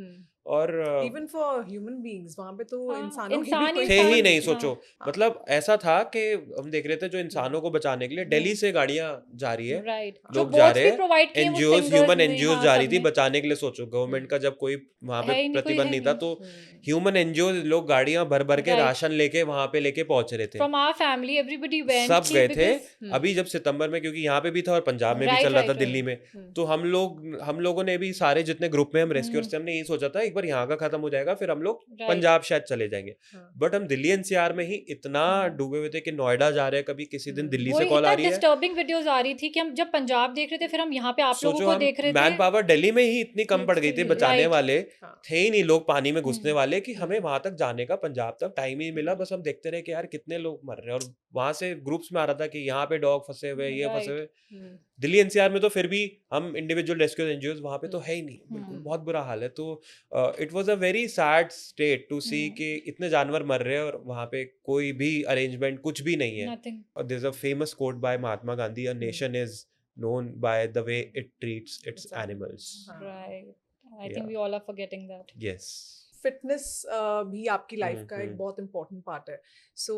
और इवन फॉर ह्यूमन बीइंग्स वहां पे तो इंसानों की भी थे ही नहीं। सोचो मतलब ऐसा था कि हम देख रहे थे जो इंसानों को बचाने के लिए दिल्ली से गाड़ियां जा रही है, लोग जा रहे हैं, एनजीओज, ह्यूमन एनजीओज जा रही थी बचाने के लिए। सोचो गवर्नमेंट का जब कोई वहां पे प्रतिबंध नहीं था, तो ह्यूमन एनजीओज लोग गाड़ियां भर भर के राशन लेके वहां पे लेके पहुंच रहे थे। From our family everybody went, सब गए थे। अभी जब सितंबर में, क्योंकि यहाँ पे भी था और पंजाब में भी चल रहा था, दिल्ली में, तो हम लोगों ने भी सारे जितने ग्रुप में हम रेस्क्यूअर्स हम्म, थे, हमने यही सोचा था एक बार यहाँ का खत्म हो जाएगा फिर हम लोग राइट पंजाब शायद चले जाएंगे, हाँ, बट हम दिल्ली एनसीआर में ही इतना डूबे हुए थे कि नोएडा जा रहे हैं, कभी किसी दिन दिल्ली से वही कॉल आ इतना रही है। डिस्टर्बिंग वीडियोस आ रही थी कि हम जब पंजाब देख रहे थे फिर हम यहाँ पे आप लोगों सोचो को हम देख रहे मैन थे। पावर दिल्ली में ही इतनी कम पड़ गई थी Literally, बचाने राइट वाले, हाँ, थे ही नहीं लोग पानी में घुसने हम्म वाले कि हमें हम्म, वहां तक जाने का, पंजाब तक टाइम ही नहीं मिला, बस हम देखते रहे कि यार कितने लोग मर रहे हैं, और वहां से ग्रुप्स में आ रहा था कि यहाँ पे डॉग फंसे हुए, ये फंसे राइट हुए। हम्म, दिल्ली एनसीआर में तो फिर भी हम इंडिविजुअल रेस्क्यू एनजीओज, वहां पे तो हम्म, है ही नहीं, बिल्कुल हम्म बहुत बुरा हाल है। तो it was a very sad state to see hmm कि इतने जानवर मर रहे हैं और वहां पे कोई भी अरेंजमेंट कुछ भी नहीं है। नथिंग और there is a famous quote by Mahatma Gandhi, a nation is known by the way it treats its It's animals. animals. हाँ, right I think Yeah. We all are forgetting that. Yes. Fitness भी आपकी life का एक हम्म बहुत important part है, so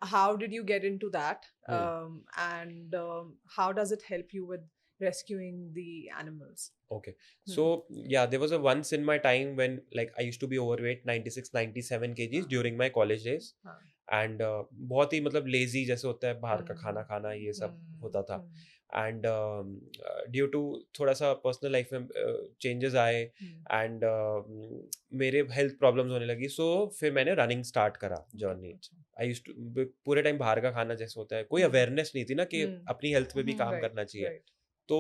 how did you get into that, hmm and how does it help you with rescuing the animals? Okay. So yeah, there was a once in my time when like I used to be overweight, 96, 97 kgs हाँ, during my college days. हाँ, and बहुत ही मतलब lazy जैसे होता है, बाहर का खाना हम्म, खाना ये सब होता था। हम्म, एंड ड्यू टू थोड़ा सा पर्सनल लाइफ में चेंजेस आए, एंड मेरे हेल्थ प्रॉब्लम्स होने लगी, सो फिर मैंने रनिंग स्टार्ट करा जर्नी। अच्छा, आई यूज टू पूरे टाइम बाहर का खाना जैसे होता है, कोई हम्म, अवेयरनेस नहीं थी ना कि हम्म, अपनी हेल्थ पे भी काम राइट, करना चाहिए। राइट, तो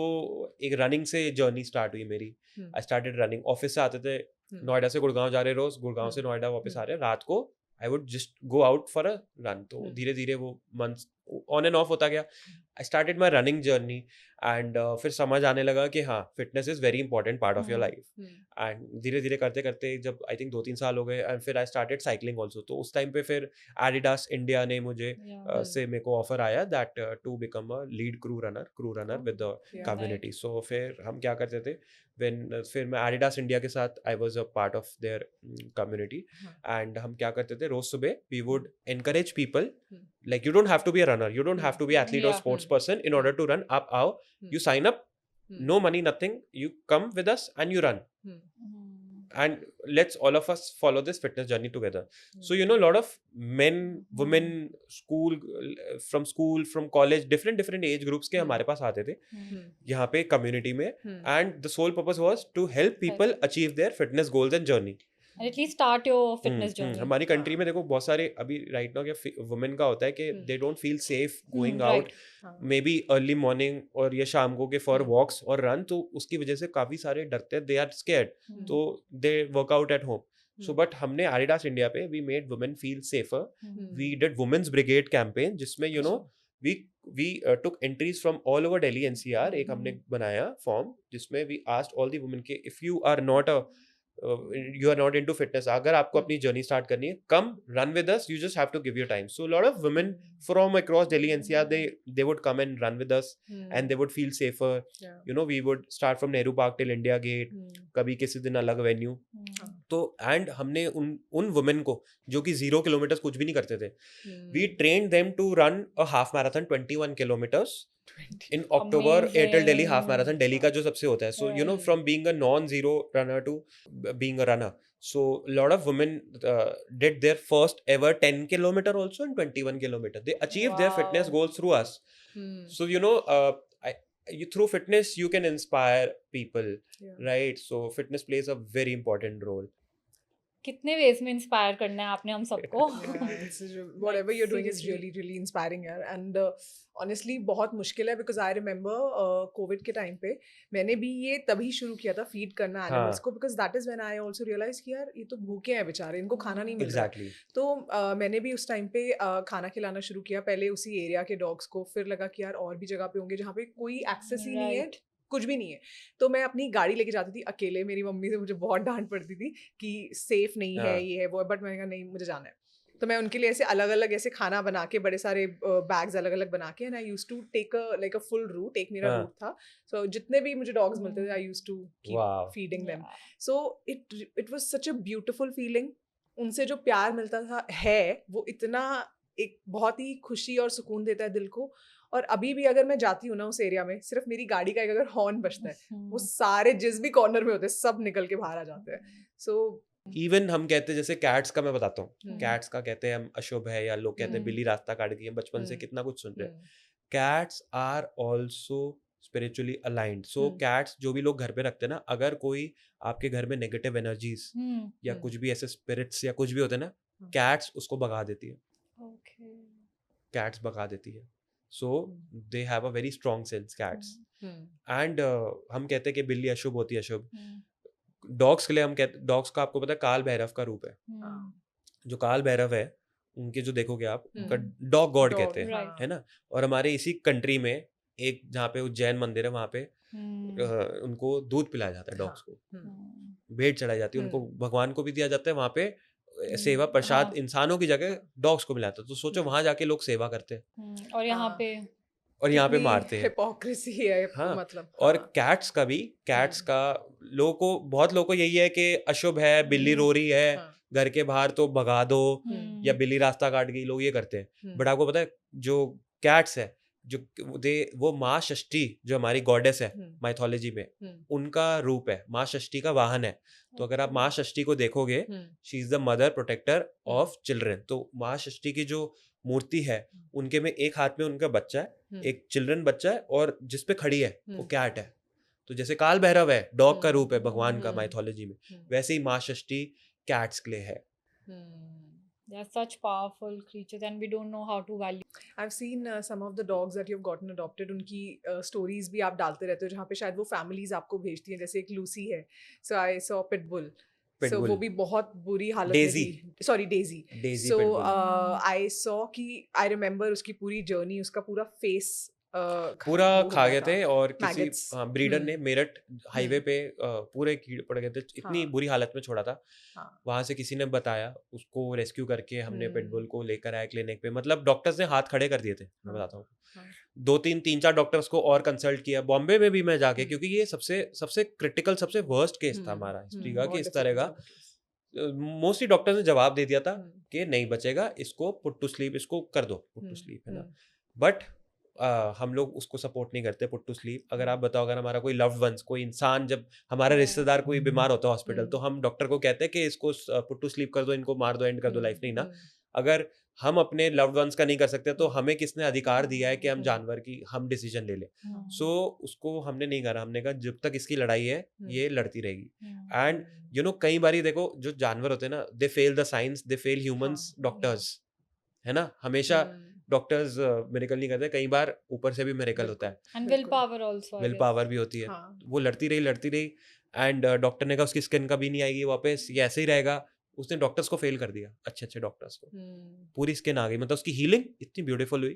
एक रनिंग से जर्नी स्टार्ट हुई मेरी। आई स्टार्टेड रनिंग, ऑफिस से आते थे, नोएडा से गुड़गांव जा रहे रोज, गुड़गांव से नोएडा वापस आ रहे, रात को I would just go out for a run. तो धीरे धीरे वो मंथ्स ऑन एंड ऑफ होता गया। I started my running journey, and फिर समझ आने लगा कि हाँ, fitness is very important part of your life. And धीरे धीरे करते करते जब आई थिंक 2-3 साल हो गए, एंड फिर आई स्टार्टेड साइकिलिंग ऑल्सो। तो उस टाइम पे फिर एडिडास इंडिया ने मुझे से मेरे को ऑफर आया that to become a lead crew runner with the community. So फिर हम क्या करते थे, फिर मैं एडिडास इंडिया के साथ I was a part of their community, and हम क्या करते थे, रोज सुबह we would encourage people, like you don't have to be a runner, you don't have to be athlete or Yeah. sports person in order to run up आओ, you sign up, no money, nothing, you come with us and you run, and let's all of us follow this fitness journey together. So you know, a lot of men, women, school from college, different age groups के हमारे पास आते थे यहाँ पे community में, and the sole purpose was to help people achieve their fitness goals and journey. And at least start your fitness journey. हमारी country में देखो बहुत सारे अभी राइट नाउ क्या वुमेन का होता है कि they don't feel safe going out, may be early morning और या शाम को के फॉर वॉक्स और रन, तो उसकी वजह से काफी सारे डरते हैं, दे आर स्कैर्ड, तो they work out at home. So but हमने एडिडास इंडिया पे we made women feel safer, we did women's brigade campaign, जिसमें you know we took entries from all over Delhi NCR। एक हमने बनाया form जिसमें we asked all the women के if you are not into fitness, अगर आपको अपनी journey start करनी है, come run with us, you just have to give your time. So a lot of women from across Delhi NCR, they would come and run with us, and they would feel safer. You know, we would start from Nehru Park till India Gate, कभी किसी दिन अलग venue. तो and हमने उन women को जो कि 0 किलोमीटर कुछ भी नहीं करते थे, we trained them to run a half marathon 21 kilometers in October, Airtel Delhi half marathon, Delhi का जो सबसे होता है। So you know, from being a non-zero runner to being a runner, so a lot of women did their first ever 10 kilometer also and 21 kilometer. They achieved their fitness goals through us. So you know, through fitness you can inspire people, right? So fitness plays a very important role. कितने veg में inspire करना है आपने हम सबको? Whatever you're doing is really inspiring यार, and honestly बहुत मुश्किल है, because I remember कोविड के टाइम पे मैंने भी ये तभी शुरू किया था फीड करना एनिमल्स को, because that is when I also realized कि यार ये तो भूखे हैं बेचारे, इनको खाना नहीं मिल रहा। Exactly. तो मैंने भी उस टाइम पे खाना खिलाना शुरू किया, पहले उसी एरिया के डॉग्स को, फिर लगा कि यार और भी जगह पे होंगे जहाँ पे कोई एक्सेस ही नहीं है, कुछ भी नहीं है। तो मैं अपनी गाड़ी लेके जाती थी अकेले, मेरी मम्मी से मुझे बहुत डांट पड़ती थी कि सेफ नहीं है, ये है वो है, बट मैंने कहा नहीं, मुझे जाना है। तो मैं उनके लिए ऐसे अलग अलग ऐसे खाना बना के, बड़े सारे बैग्स अलग अलग बना के, and I used to take like a full route, एक मेरा रूट था। सो जितने भी मुझे डॉग्स मिलते थे, I used to keep feeding them. So it was such a beautiful feeling. उनसे जो प्यार मिलता था वो इतना एक बहुत ही खुशी और सुकून देता है दिल को। और अभी भी अगर मैं जाती हूँ ना उस एरिया में, सिर्फ मेरी गाड़ी का एक अगर हॉर्न बजता है, वो सारे जिस भी कॉर्नर में होते हैं सब निकल के बाहर आ जाते हैं। सो इवन हम कहते हैं, जैसे कैट्स का मैं बताता हूँ, कैट्स का कहते हैं हम अशुभ है, या लोग कहते हैं बिल्ली रास्ता काट गई है, बचपन से कितना कुछ सुन रहे हैं। Cats are also spiritually aligned. So hmm cats जो भी लोग घर पे रखते हैं ना, अगर कोई आपके घर में नेगेटिव एनर्जीज या हम्म कुछ भी ऐसे स्पिरिट्स या कुछ भी होते हैं ना, कैट्स उसको भगा देती है, ओके। कैट्स भगा देती है। So they have a very strong sense cats. Hmm and हम कहते हैं कि बिल्ली अशुभ होती है, अशुभ। हम्म डॉग्स के लिए हम कहते, डॉग्स का आपको पता है काल भैरव का रूप है। हाँ जो काल भैरव है, उनके जो देखोगे आप, उनका हम्म डॉग गॉड कहते डॉग हैं, राइट। है ना। और हमारे इसी कंट्री में एक जहाँ पे उज्जैन मंदिर है, वहाँ पे उनको दूध पिलाया जाता है, हाँ डॉग्स को भेंट चढ़ाई जाती है, उनको हम्म भगवान को भी दिया जाता है वहाँ पे। सेवा प्रसाद हाँ। इंसानों की जगह हाँ डॉग्स को मिलाता है। तो सोचो हम्म वहां जाके लोग सेवा करते हैं और यहाँ हाँ पे और यहाँ पे कितनी मारते हैं। हिपोक्रेसी है हाँ, मतलब और हाँ कैट्स का भी, कैट्स हम्म का लोगों को, बहुत लोगों को यही है कि अशुभ है, बिल्ली रो रही है हाँ घर के बाहर तो भगा दो, या हम्म बिल्ली रास्ता काट गई, लोग ये करते हैं। बट हम्म आपको पता है जो कैट्स है, जो वो माँ षष्ठी जो हमारी गॉडेस है माइथोलॉजी में, उनका रूप है, माँ षष्ठी का वाहन है। तो अगर आप माँ षष्ठी को देखोगे, she is the mother protector of children. तो माँ षष्ठी की जो मूर्ति है, उनके में एक हाथ में उनका बच्चा है, एक चिल्ड्रन बच्चा है, और जिस पे खड़ी है वो कैट है। तो जैसे काल भैरव है, डॉग का रूप है भगवान का माइथोलॉजी में, वैसे ही माँ षष्ठी कैट्स के लिए है। they are such powerful creatures and we don't know how to value. I've seen some of the dogs that you've gotten adopted, उनकी stories भी आप डालते रहते हो जहाँ पे शायद वो families आपको भेजती हैं, जैसे एक लूसी है, so I saw Pitbull, so pitbull, वो भी बहुत बुरी हालत में डेजी, थी, sorry Daisy, Daisy so pitbull I saw कि I remember उसकी पूरी journey, उसका पूरा face पूरा वो हो खा गया गए था, थे। और किसी maggots, ब्रीडर ने मेरठ हाईवे हम्म पे पूरे कीड़े पड़ गए थे, इतनी हाँ बुरी हालत में छोड़ा था। हाँ वहां से किसी ने बताया, उसको रेस्क्यू करके हमने पिटबुल हम्म को लेकर आए क्लिनिक पे। मतलब डॉक्टर्स ने हाथ खड़े कर दिए थे, मैं हाँ बताता हूँ। हाँ तीन चार डॉक्टर्स को और कंसल्ट किया, बॉम्बे में भी मैं जाके, हम्म क्योंकि ये सबसे सबसे क्रिटिकल, सबसे वर्स्ट केस था हमारा हिस्ट्री का, कि बहुत इस तरह difficult का। था वो case, मोस्टली डॉक्टर ने जवाब दे दिया था हम्म कि नहीं बचेगा, इसको पुट टू स्लीप, इसको कर दो पुट टू स्लीप, है ना। हम्म बट हम लोग उसको सपोर्ट नहीं करते पुट टू स्लीप। अगर आप बताओ, अगर हमारा कोई लव्ड वंस, कोई इंसान, जब हमारा रिश्तेदार कोई बीमार होता है हॉस्पिटल, तो हम डॉक्टर को कहते हैं कि इसको पुट टू स्लीप कर दो, इनको मार दो, एंड कर दो लाइफ। नहीं ना। अगर हम अपने लव्ड वंस का नहीं कर सकते, तो हमें किसने अधिकार दिया है कि हम जानवर की हम डिसीजन ले लें। सो उसको हमने नहीं करा, हमने कहा जब तक इसकी लड़ाई है ये लड़ती रहेगी। एंड कई बारी देखो, जो जानवर होते हैं ना, they fail the science, they fail humans doctors, है ना। हमेशा डॉक्टर्स मिरेकल नहीं करते, कई बार ऊपर से भी मिरेकल होता है, And willpower also, I will guess. Power भी होती है। हाँ वो लड़ती रही, एंड डॉक्टर ने कहा उसकी स्किन कभी नहीं आएगी वापस, ये ऐसे ही रहेगा। उसने डॉक्टर्स को फेल कर दिया, अच्छे अच्छे डॉक्टर्स को, पूरी स्किन आ गई, मतलब उसकी हीलिंग इतनी ब्यूटीफुल हुई।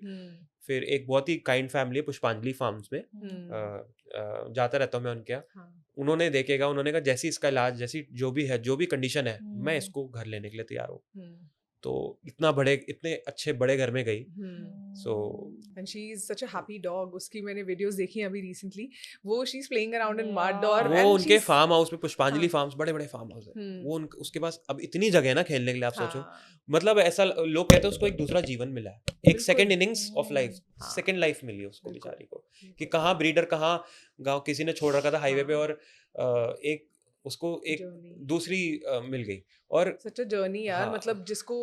फिर एक बहुत ही काइंड फैमिली है पुष्पांजलि फार्म्स में, जाता रहता हूँ मैं उनके यहाँ। हाँ उन्होंने देखेगा, उन्होंने कहा जैसी इसका इलाज, जैसी जो भी है, जो भी कंडीशन है, मैं इसको घर लेने के लिए तैयार हूँ। तो इतने अच्छे बड़े घर में गई। सो and she is such a happy dog, उसकी मैंने वीडियोस देखी हैं अभी रिसेंटली, वो she is playing around in mud और वो and उनके she's फार्म हाउस पे, पुष्पांजलि हाँ फार्म्स, बड़े बड़े फार्म हाउस है वो, हम्म उसके पास अब इतनी जगह है ना खेलने के लिए, आप सोचो। हाँ मतलब ऐसा लोग कहते हैं उसको एक दूसरा जीवन मिला है, एक बिल्कुल सेकंड इनिंग्स ऑफ लाइफ, हाँ सेकंड लाइफ मिली है उसको बिल्कुल बेचारी को। कि बिल्कुल कहाँ ब्रीडर, कहाँ गांव किसी ने छोड़ रखा था हाईवे पे, हाँ और एक उसको एक जर्नी, दूसरी मिल गई। और सच अ जर्नी यार, हाँ, मतलब जिसको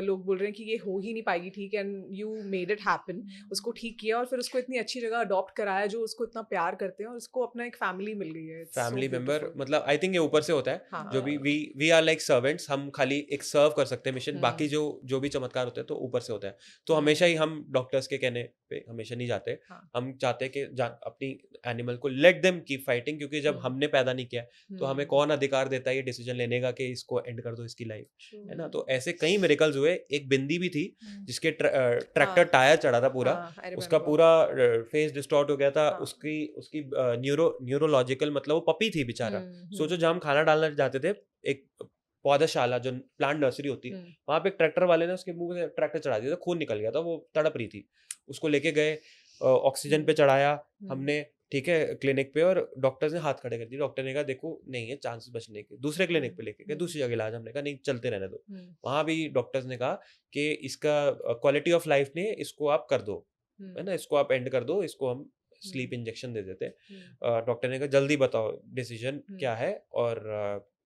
लोग बोल रहे हैं कि ये हो ही नहीं पाएगी ठीक, and you made it happen, उसको ठीक किया और फिर उसको इतनी अच्छी जगह अडॉप्ट कराया जो उसको इतना प्यार करते हैं, और उसको अपना एक फैमिली मिल गई है, it's so family member, beautiful मतलब आई थिंक ये ऊपर से होता है। हाँ जो भी वी आर लाइक सर्वेंट्स, हम खाली एक सर्व कर सकते हैं मिशन, बाकी हम्म जो भी चमत्कार होते हैं तो ऊपर से होता है। तो हमेशा ही हम डॉक्टर्स के कहने पे हमेशा नहीं जाते, हाँ हम चाहते हैं कि अपनी एनिमल को लेट देम कीप फाइटिंग, क्योंकि जब हमने पैदा नहीं किया तो हमें कौन अधिकार देता है ये डिसीजन लेने का कि इसको एंड कर दो इसकी लाइफ, है ना। तो ऐसे कई मिरेकल्स हुए। एक बिंदी भी थी जिसके ट्रैक्टर हाँ टायर चढ़ा था पूरा, हाँ आई उसका रिमेम्बर पूरा फेस डिस्टॉर्ट हो गया था। हाँ उसकी न्यूरोलॉजिकल, मतलब वो पपी थी बेचारा। सोचो जब हम खाना डालने जाते थे, एक पौधाशाला जो प्लांट नर्सरी होती है, वहां पे एक ट्रैक्टर वाले ने उसके मुंह से ट्रैक्टर चढ़ा दिया था, खून निकल गया था, वो तड़प रही थी। उसको लेके गए, ऑक्सीजन पे चढ़ाया हमने, ठीक है, क्लिनिक पे, और डॉक्टर्स ने हाथ खड़े कर दिए। डॉक्टर ने कहा देखो नहीं है चांसेस बचने के। दूसरे क्लिनिक पे लेके गए, दूसरी जगह इलाज, हमने कहा नहीं चलते रहने दो। वहां भी डॉक्टर्स ने कहा कि इसका क्वालिटी ऑफ लाइफ ने, इसको आप कर दो, है ना, इसको आप एंड कर दो, इसको हम स्लीप इंजेक्शन दे देते। डॉक्टर ने कहा जल्दी बताओ डिसीजन क्या है। और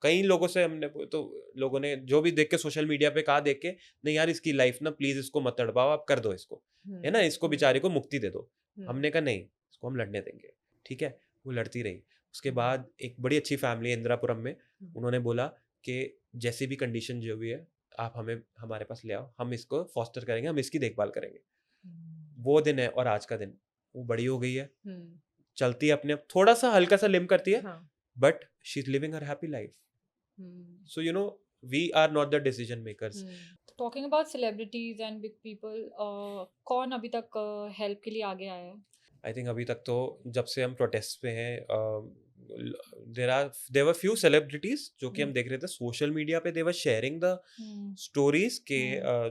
कई लोगों से हमने, तो लोगों ने जो भी देख के सोशल मीडिया पे कहा, देख के नहीं यार इसकी लाइफ ना प्लीज इसको मत तड़पाओ, आप कर दो इसको, है ना, इसको बेचारे को मुक्ति दे दो। हमने कहा नहीं, इसको हम लड़ने देंगे। ठीक है, वो लड़ती रही। उसके बाद एक बड़ी अच्छी फैमिली है इंदिरापुरम में, उन्होंने बोला कि जैसी भी कंडीशन जो भी है आप हमें हमारे पास ले आओ, हम इसको फॉस्टर करेंगे, हम इसकी देखभाल करेंगे। वो दिन है और आज का दिन, वो बड़ी हो गई है, चलती है अपने, थोड़ा सा हल्का सा लिम करती है, but she is living her happy life. So you know we are not the decision makers. Talking about celebrities and big people, कौन अभी तक हेल्प के लिए आगे आया है? आई थिंक अभी तक तो जब से हम प्रोटेस्ट पे हैं, देयर वर फ्यू सेलिब्रिटीज जो कि हम देख रहे थे सोशल मीडिया पे, दे वर शेयरिंग द स्टोरीज के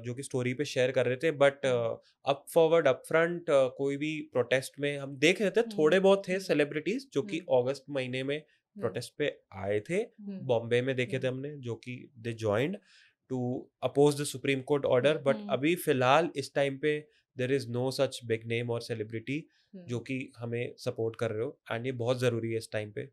जो कि स्टोरी पे शेयर कर रहे थे, but up forward up front कोई भी प्रोटेस्ट में हम देख रहे थे, थोड़े बहुत थे सेलिब्रिटीज जो कि अगस्त महीने में प्रोटेस्ट पे आए थे। बॉम्बे में देखे थे हमने, जो कि they joined to oppose the Supreme Court order, but अभी फिलहाल इस टाइम पे there is no such big name और सेलिब्रिटी जो कि हमें सपोर्ट कर रहे हो, एंड ये बहुत ज़रूरी है इस टाइम पे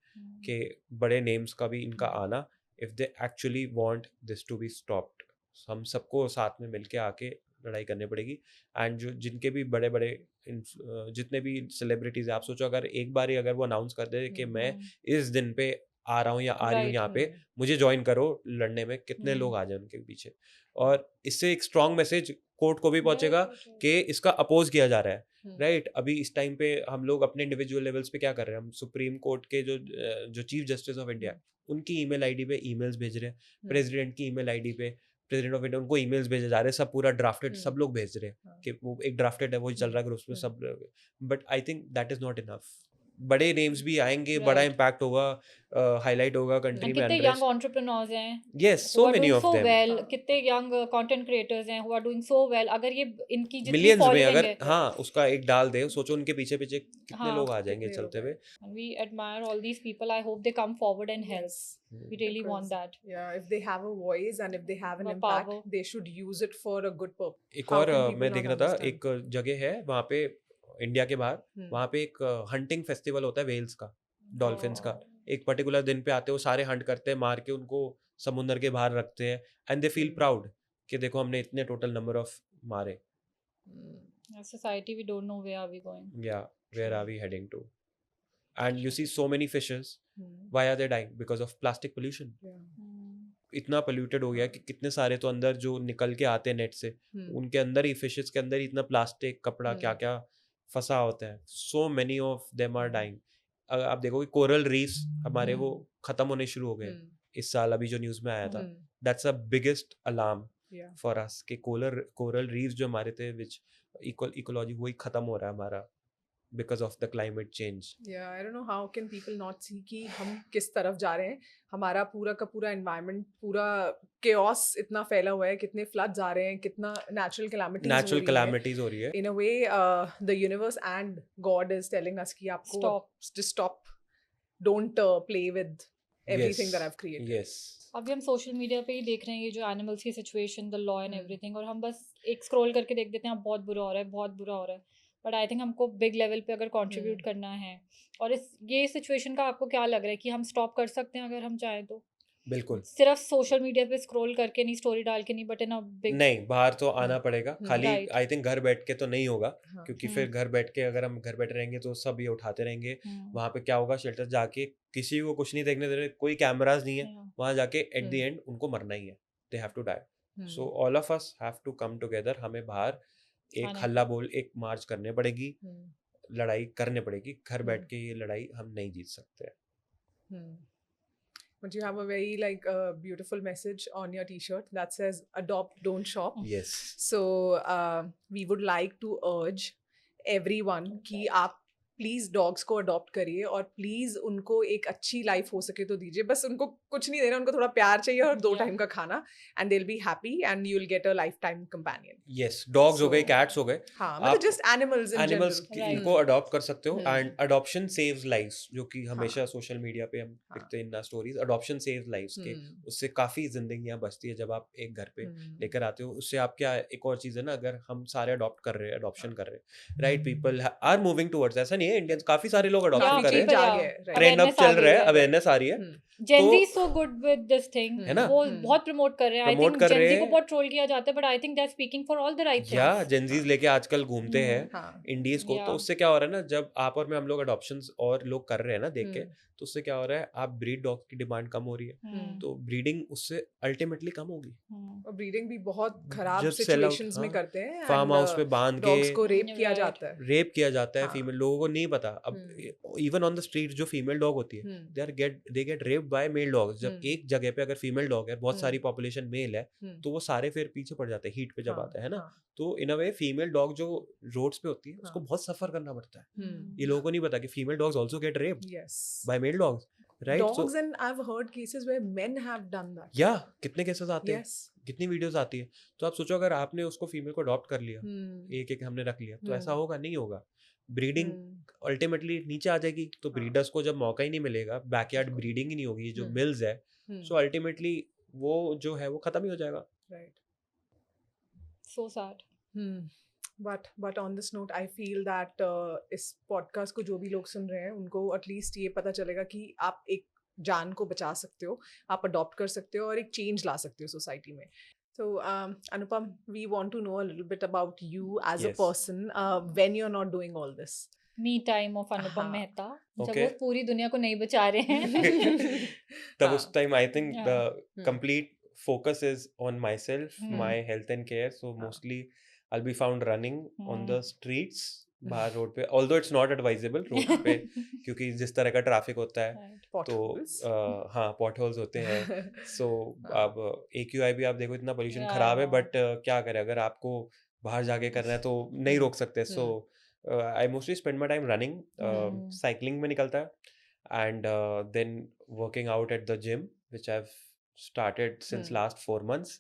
कि बड़े नेम्स का भी इनका आना, if they actually want this to be stopped. हम सबको साथ में मिलके आके लड़ाई करनी पड़ेगी। एंड जो जिनके भी बड़े बड़े जितने भी सेलिब्रिटीज़, आप सोचो अगर एक बार ही अगर वो अनाउंस कर दे कि मैं इस दिन पे आ रहा हूँ या आ रही हूँ यहाँ पे, मुझे ज्वाइन करो लड़ने में, कितने लोग आ जाए उनके पीछे। और इससे एक स्ट्रॉन्ग मैसेज कोर्ट को भी पहुंचेगा कि इसका अपोज किया जा रहा है, राइट। अभी इस टाइम पे हम लोग अपने इंडिविजुअल लेवल्स पे क्या कर रहे हैं, हम सुप्रीम कोर्ट के जो चीफ जस्टिस ऑफ इंडिया, उनकी ईमेल आईडी पे ईमेल्स भेज रहे हैं, प्रेसिडेंट की ईमेल आईडी पे प्रेसिडेंट ऑफ इंडिया उनको ईमेल्स भेजे जा रहे हैं, सब पूरा ड्राफ्टेड सब लोग भेज रहे हैं कि वो एक ड्राफ्टेड है, वही चल रहा है ग्रुप्स में सब। But I think that is not enough. बड़े नेम्स भी आएंगे, बड़ा इम्पैक्ट होगा, हाईलाइट होगा कंट्री में। कितने यंग एंटरप्रेन्योर्स हैं, yes, so many of so them, well, कितने यंग कंटेंट क्रिएटर्स हैं who are doing so well। अगर ये इनकी जितनी मिलियंस में फॉलोइंग अगर है, हाँ उसका एक डाल दे, सोचो उनके पीछे पीछे कितने लोग आ जाएंगे चलते हुए। we admire all these people, I hope they come forward and help, we really want that। Yeah, if they have a voice and if they have an impact, they should use it for a good purpose। एक और मैं देख रहा था, एक जगह है वहाँ पे इंडिया के बाहर, वहाँ पे एक हंटिंग फेस्टिवल होता है वेल्स का, डॉल्फिन्स का। एक पर्टिकुलर दिन पे आते हैं वो सारे, हंट करते हैं, मार के उनको समुंदर के बाहर रखते हैं, एंड दे फील प्राउड कि देखो हमने इतने टोटल नंबर ऑफ मारे। Society, we don't know where are we going, yeah, where are we heading to? And you see so many fishes, why are they dying? Because of plastic pollution। इतना polluted हो गया कि कितने सारे तो अंदर जो निकल के आते हैं नेट से, उनके अंदर ही, फिशेस के अंदर ही इतना प्लास्टिक, कपड़ा, क्या क्या फंसा होता है। So many of them are dying. आप देखोगे कोरल रीफ्स हमारे वो खत्म होने शुरू हो गए इस साल, अभी जो न्यूज़ में आया था। That's a biggest alarm for us कि कोरल रीफ्स जो हमारे थे, विच इकोलॉजी, वही खत्म हो रहा है हमारा because of the climate change। Yeah, I don't know how can people not see कि हम किस तरफ जा रहे हैं। हमारा पूरा का पूरा environment, पूरा chaos इतना फैला हुआ है, कितने floods आ रहे हैं, कितना natural calamities हो रही है। In a way, the universe and God is telling us कि आपको just stop, don't play with everything that I've created। Yes। अभी हम सोशल मीडिया पे ही देख रहे हैं ये जो एनिमल्स की situation, the law and everything, और हम बस एक स्क्रॉल करके देख देते हैं बहुत बुरा हो रहा है, बहुत बुरा हो रहा है। बट आई थिंक हमको बिग लेवल पे अगर कंट्रीब्यूट करना है, और ये सिचुएशन का आपको क्या लग रहा है कि हम स्टॉप कर सकते हैं अगर हम चाहें तो? बिल्कुल, सिर्फ सोशल मीडिया पे स्क्रॉल करके नहीं, स्टोरी डाल के नहीं, बट इन अ बिग, नहीं, बाहर तो आना पड़ेगा। खाली आई थिंक घर बैठ के तो नहीं होगा, क्योंकि फिर घर बैठ के अगर हम घर बैठे रहेंगे तो सब ये उठाते रहेंगे। वहाँ पे क्या होगा, शेल्टर जाके किसी को कुछ नहीं देखने दे रहे, कोई कैमरास नहीं है वहाँ जाके, एट द एंड उनको मरना ही है, they have to die. So all of us have to come together. हमें बाहर एक हल्ला बोल, एक मार्च करने पड़ेगी, लड़ाई करने पड़ेगी। घर बैठ के ये लड़ाई हम नहीं जीत सकते। But you have a very beautiful message on your t-shirt that says adopt, don't shop। Yes। So we would like to urge everyone कि आप प्लीज डॉग्स को अडॉप्ट करिए, और प्लीज उनको एक अच्छी लाइफ हो सके तो दीजिए। बस उनको कुछ नहीं देना, उनको थोड़ा प्यार चाहिए और 2 टाइम का खाना, and they will be happy and you will get a life time companion. Yes, dogs हो गए, कैट्स हो गए, हाँ, मतलब जस्ट एनिमल्स इनको अडॉप्ट कर सकते हो। एंड अडॉप्शन सेव्स लाइव्स, जो कि हमेशा सोशल मीडिया पे हम दिखते हैं in stories. Adoption saves lives के, उससे काफी जिंदगियां बचती है जब आप एक घर पे लेकर आते हो। उससे आप क्या, एक और चीज है ना, अगर हम सारे अडॉप्ट कर रहे हैं, अडॉप्शन कर रहे हैं, right, people are moving towards, ऐसा नहीं नहीं है इंडियंस, काफी सारे लोग अडॉप्शन Yeah, कर रहे चेंज हैं, आ yeah. गया है, right. ट्रेंड अब Awareness आ चल रहा गई है, है. अवेयरनेस आ रही है, Gen तो Z is so good with this thing. है ना, वो हम्म, बहुत प्रमोट कर रहे हैं. I प्रमोट think कर Gen रहे Z को हैं, बहुत ट्रोल किया जाता है, but I think they're speaking for all the right या things. जेंजीज लेके आजकल घूमते हैं हाँ, इंडीज को, तो Yeah. उससे क्या हो रहा है ना, जब आप और मैं हम लोग अडॉप्शंस और लोग कर रहे हैं ना देख के, हम्म, तो उससे क्या हो रहा है, आप ब्रीड डॉग की डिमांड कम हो रही है, Hmm. तो ब्रीडिंग उससे अल्टीमेटली कम होगी, Hmm. और ब्रीडिंग भी बहुत खराब जब सेल आउट, सिचुएशंस में हाँ, करते हैं फार्म एंड हाउस पे बांध के डॉग्स को रेप किया Right. जाता है. रेप किया जाता है हाँ. फीमेल लोगों को नहीं पता, अब hmm, even on the street जो फीमेल डॉग होती है, hmm, they get raped by male dogs, जब हम्म, एक जगह पे अगर फीमेल डॉग है, बहुत सारी हम्म, पॉपुलेशन मेल है, हम्म, तो वो सारे फिर पीछे पड़ जाते हैं हीट पे जब हाँ, आता है ना, हाँ, तो इन अ वे फीमेल डॉग जो रोड्स पे होती है उसको हाँ, बहुत सफर करना पड़ता है, हम्म, ये लोगों को नहीं पता कि female dogs also get raped yes. By male dogs, right, so Dogs, and I've heard cases where men have done that. या कितने केसेस आते हैं, Yes. कितनी वीडियोस आती है, तो आप सोचो अगर आपने उसको फीमेल को अडॉप्ट कर लिया, हम्म, एक एक हमने रख लिया, तो ऐसा हम्म, होगा नहीं होगा, ब्रीडिंग हम्म, अल्टीमेटली नीचे आ जाएगी, तो हाँ, ब्रीडर्स को जब मौका ही नहीं मिलेगा, बैकयार्ड बिल्कुल. ब्रीडिंग ही नहीं होगी, जो हम्म, मिल्स है, सो हम्म, अल्टीमेटली वो जो है वो खत्म ही हो जाएगा. right. So sad. But on this note I feel that इस पॉडकास्ट को जो भी लोग सुन रहे हैं उनको एटलीस्ट ये पता चलेगा कि आप एक जान को बचा सकते हो, आप अडॉप्ट कर सकते हो और एक चेंज ला सकते हो सोसाइटी में. So, Anupam, we want to know a little bit about you as a Yes. person when you're not doing all this. Me time of Anupam हाँ. Mehta. जब Okay. वो पूरी दुनिया को नहीं बचा रहे हैं. तब हाँ. उस time I think Yeah. The complete focus is on myself, my Hmm. health and care, so हाँ. mostly I'll be found running on the Hmm. streets, बाहर रोड पे, although it's not advisable road पे, क्योंकि जिस तरह का traffic होता है, Right. तो Potholes. हाँ पॉटहोल्स होते हैं, सो हाँ. अब AQI भी आप देखो इतना पोल्यूशन Yeah, I खराब है, know. बट क्या करें, अगर आपको बाहर जाके करना है तो नहीं हम्म, रोक सकते, so I mostly spend my time running, Hmm. Cycling में निकलता है, and then working out at the gym which I started since hmm, last 4 months,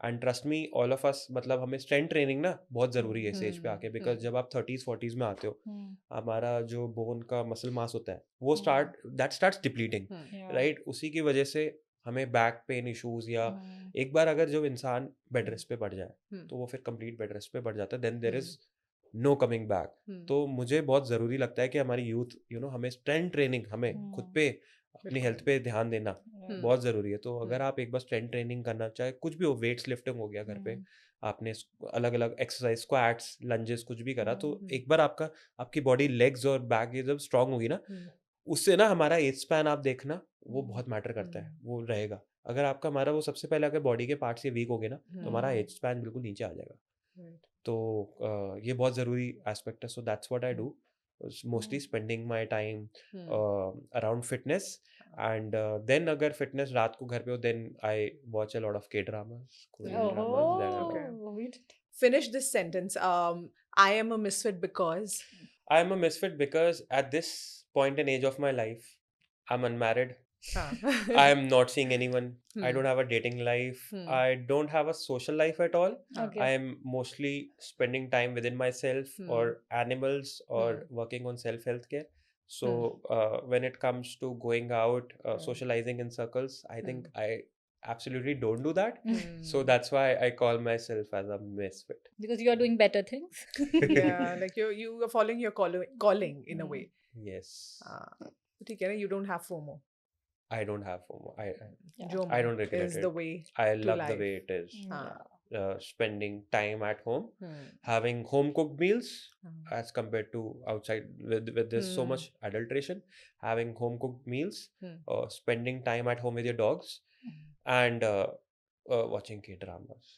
and trust me all of us, मतलब हमें स्ट्रेंथ ट्रेनिंग ना बहुत ज़रूरी है इस एज पे आके, बिकॉज जब आप 30s 40s में आते हो, Hmm. हमारा जो बोन का मसल मास होता है वो Hmm. Starts depleting, Yeah. Right, उसी की वजह से हमें बैक पेन इश्यूज, या Hmm. एक बार अगर जब इंसान बेड रेस्ट पे पड़ जाए हम्म, तो वो फिर कंप्लीट बेड रेस्ट पे पड़ जाता है, then there hmm, is no coming back. Hmm, तो मुझे बहुत ज़रूरी लगता है कि हमारी यूथ हमें स्ट्रेंथ ट्रेनिंग, हमें खुद Hmm. पे अपनी बिल्कुल. हेल्थ पे ध्यान देना Right. बहुत ज़रूरी है. तो अगर हम्म, आप एक बार स्ट्रेंथ ट्रेनिंग करना चाहे, कुछ भी हो, वेट्स लिफ्टिंग हो गया घर पे, Hmm. आपने अलग अलग एक्सरसाइज, स्क्वाट्स, लंजेस कुछ भी करा, तो हम्म, एक बार आपकी बॉडी, लेग्स और बैक ये जब स्ट्रांग होगी ना, हम्म, उससे ना हमारा एज स्पैन आप देखना वो Hmm. बहुत मैटर करता है, हम्म, वो रहेगा. अगर आपका हमारा वो सबसे पहले अगर बॉडी के पार्ट्स ये वीक हो गए ना, तो हमारा Hmm. एज स्पैन बिल्कुल नीचे आ जाएगा. right. तो ये बहुत ज़रूरी एस्पेक्ट है, so that's what I do, mostly Hmm. Spending my time hmm, around fitness, and then अगर फिटनेस रात को घर पे हो, then I watch a lot of K dramas, Korean dramas, Okay. Oh, we did. Finish this sentence. I am a misfit because. I am a misfit because at this point and age of my life, I'm unmarried. I am not seeing anyone. I don't have a dating life. Hmm. I don't have a social life at all. Okay. I am mostly spending time within myself or animals or working on self-health care. So when it comes to going out, socializing in circles, I think I absolutely don't do that. So that's why I call myself as a misfit. Because you are doing better things. Yeah, like you are following your calling in a way. Yes. ठीक है ना, you don't have FOMO. I don't have FOMO. Yeah. JOMO I don't regret is it. the way I to love the life. way it is. Yeah. Spending time at home, Hmm. having home cooked meals Hmm. as compared to outside with this so much adulteration. Having home cooked meals, spending time at home with your dogs, and watching K-dramas.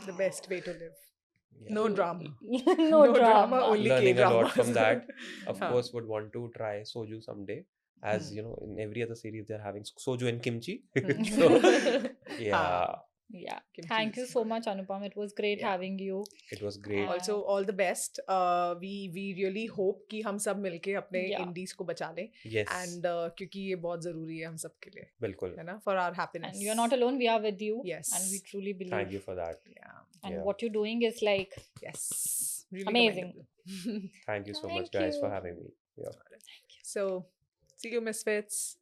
The best way to live. Yeah. No drama. No drama. Only Learning a K-dramas. lot from that. Of हाँ. course, would want to try soju someday. As you know, in every other series they're having soju and kimchi. So yeah, Yeah. Kimchi Thank you is so good. much, Anupam. It was great Yeah. having you. it was great. Also, all the best. We really hope कि हम सब मिलके अपने Yeah. Indies को बचा लें. Yes. And क्योंकि ये बहुत जरूरी है हम सब के लिए, बिल्कुल. है ना, for our happiness. And you're not alone. We are with you. Yes. And we truly believe. Thank you for that. Yeah. And Yeah. what you're doing is like Yes. Really Amazing. commendable. Thank you so Thank much, guys, for you. having me. Yeah. So, see you, misfits.